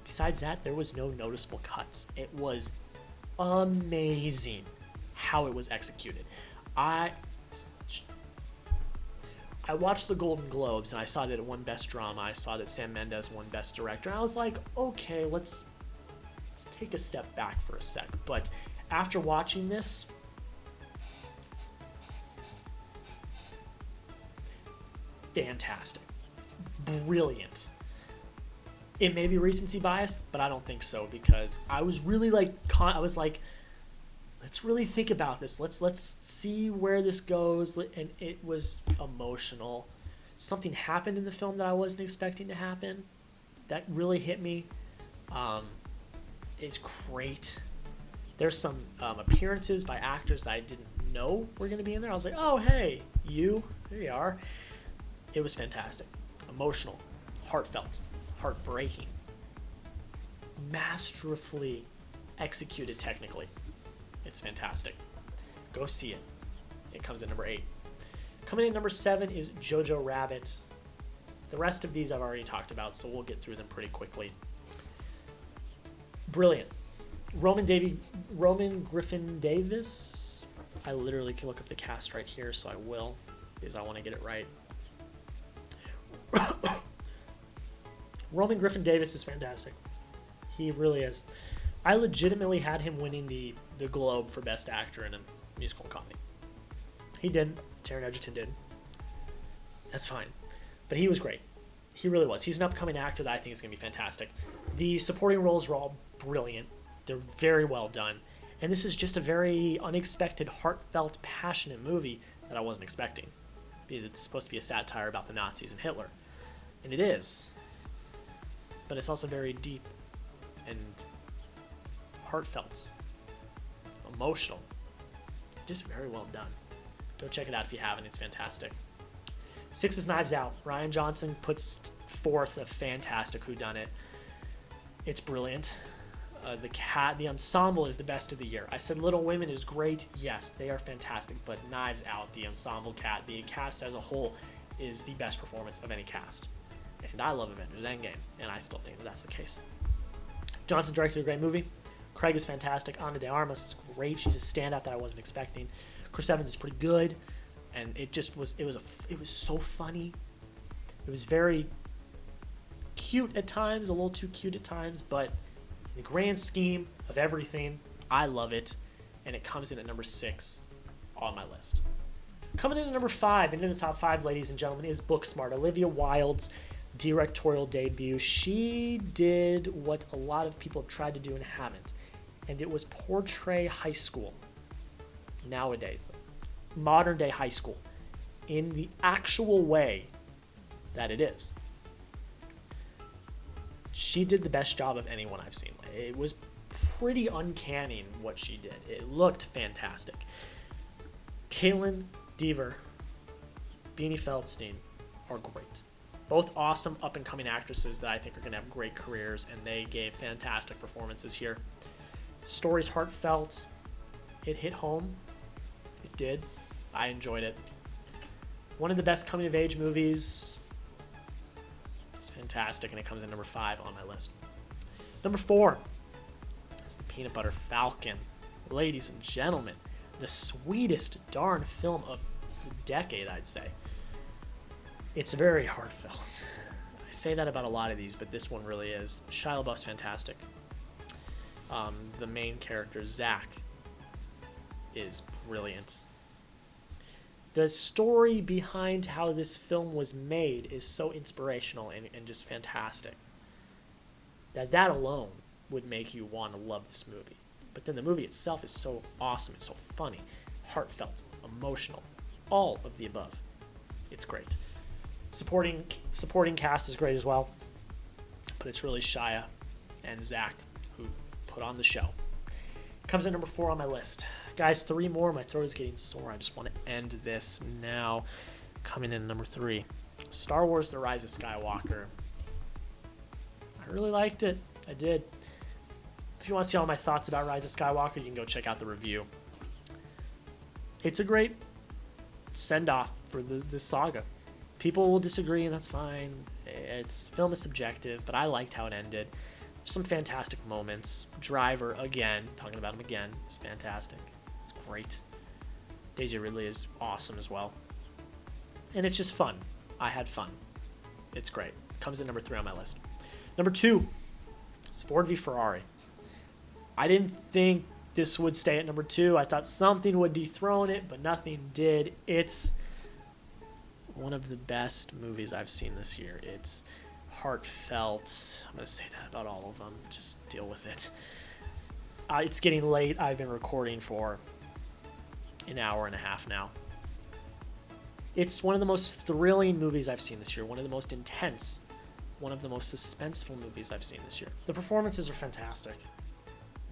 Besides that, there was no noticeable cuts. It was amazing how it was executed. I watched the Golden Globes and I saw that it won Best Drama. I saw that Sam Mendes won Best Director. And I was like, okay, let's take a step back for a sec. But after watching this, fantastic. Brilliant. It may be recency bias, but I don't think so, because I was really like, let's really think about this. Let's see where this goes. And it was emotional. Something happened in the film that I wasn't expecting to happen. That really hit me. It's great. There's some appearances by actors that I didn't know were going to be in there. I was like, oh, hey, there you are. It was fantastic. Emotional, heartfelt, heartbreaking, masterfully executed technically. It's fantastic. Go see it. It comes in number 8. Coming in number 7 is Jojo Rabbit. The rest of these I've already talked about, so we'll get through them pretty quickly. Brilliant. Roman Griffin Davis. I literally can look up the cast right here, so I will, because I want to get it right. Roman Griffin Davis is fantastic. He really is. I legitimately had him winning the Globe for Best Actor in a Musical Comedy. He didn't. Taron Egerton did. That's fine. But he was great. He really was. He's an upcoming actor that I think is going to be fantastic. The supporting roles were all brilliant. They're very well done. And this is just a very unexpected, heartfelt, passionate movie that I wasn't expecting, because it's supposed to be a satire about the Nazis and Hitler. And it is. But it's also very deep and heartfelt, emotional, just very well done. Go check it out if you haven't. It's fantastic. 6 is Knives Out. Rian Johnson puts forth a fantastic whodunit. It's brilliant. The ensemble is the best of the year. I said Little Women is great. Yes, they are fantastic. But Knives Out, the ensemble the cast as a whole, is the best performance of any cast. And I love Avengers Endgame, and I still think that's the case. Johnson directed a great movie. Craig is fantastic. Ana de Armas is great. She's a standout that I wasn't expecting. Chris Evans is pretty good, and it was so funny. It was very cute at times, a little too cute at times, but in the grand scheme of everything, I love it, and it comes in at number 6 on my list. Coming in at number 5, into the top 5, ladies and gentlemen, is Booksmart, Olivia Wilde's directorial debut. She did what a lot of people have tried to do and haven't, and it was portray high school nowadays, modern day high school, in the actual way that it is. She did the best job of anyone I've seen. It was pretty uncanny what she did. It looked fantastic. Caitlin Dever, Beanie Feldstein are great. Both awesome up-and-coming actresses that I think are going to have great careers, and they gave fantastic performances here. Story's heartfelt. It hit home. It did. I enjoyed it. One of the best coming-of-age movies. It's fantastic, and it comes in number 5 on my list. Number 4 is The Peanut Butter Falcon. Ladies and gentlemen, the sweetest darn film of the decade, I'd say. It's very heartfelt. I say that about a lot of these, but this one really is. Shia LaBeouf's fantastic. The main character, Zach, is brilliant. The story behind how this film was made is so inspirational and just fantastic. That alone would make you want to love this movie. But then the movie itself is so awesome. It's so funny, heartfelt, emotional, all of the above. It's great. Supporting cast is great as well, but it's really Shia and Zach who put on the show. Comes in number 4 on my list. Guys, 3 more. My throat is getting sore. I just want to end this now. Coming in number 3, Star Wars: The Rise of Skywalker. I really liked it. I did. If you want to see all my thoughts about Rise of Skywalker, you can go check out the review. It's a great send-off for the saga. People will disagree, and that's fine. Film is subjective, but I liked how it ended. some fantastic moments. Driver, again, talking about him again, is fantastic. It's great. Daisy Ridley is awesome as well. And it's just fun. I had fun. It's great. Comes in number 3 on my list. Number 2 is Ford v Ferrari. I didn't think this would stay at number 2. I thought something would dethrone it, but nothing did. It's one of the best movies I've seen this year. It's heartfelt. I'm going to say that about all of them. Just deal with it. It's getting late. I've been recording for an hour and a half now. It's one of the most thrilling movies I've seen this year. One of the most intense. One of the most suspenseful movies I've seen this year. The performances are fantastic.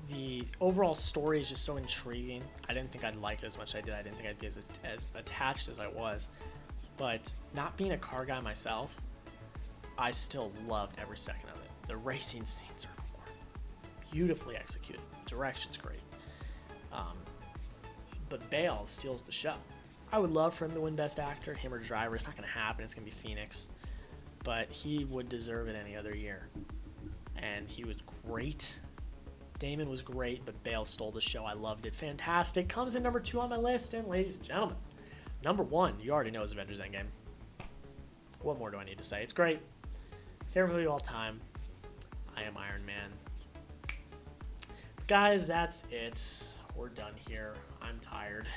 The overall story is just so intriguing. I didn't think I'd like it as much as I did. I didn't think I'd be as attached as I was. But not being a car guy myself, I still loved every second of it. The racing scenes are beautifully executed. The direction's great. But Bale steals the show. I would love for him to win Best Actor, him or Driver. It's not going to happen. It's going to be Phoenix. But he would deserve it any other year. And he was great. Damon was great, but Bale stole the show. I loved it. Fantastic. Comes in number 2 on my list. And ladies and gentlemen, number 1, you already know, is Avengers Endgame. What more do I need to say? It's great. Favorite movie of all time. I am Iron Man. Guys, that's it. We're done here. I'm tired.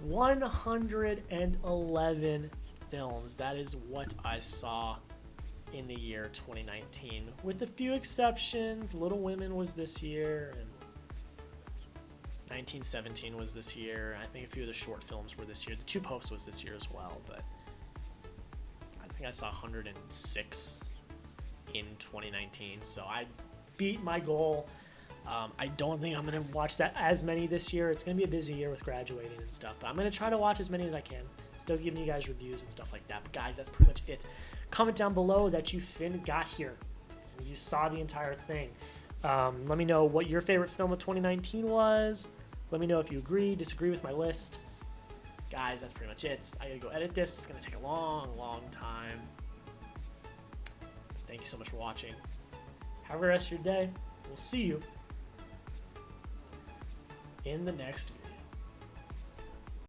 111 films. That is what I saw in the year 2019. With a few exceptions. Little Women was this year, and 1917 was this year. I think a few of the short films were this year. The Two Popes was this year as well, but I think I saw 106 in 2019, so I beat my goal. I don't think I'm going to watch that as many this year. It's going to be a busy year with graduating and stuff, but I'm going to try to watch as many as I can. Still giving you guys reviews and stuff like that. But guys, that's pretty much it. Comment down below that you got here and you saw the entire thing. Let me know what your favorite film of 2019 was. Let me know if you agree, disagree with my list. Guys, that's pretty much it. I gotta go edit this. It's gonna take a long, long time. Thank you so much for watching. Have a good rest of your day. We'll see you in the next video.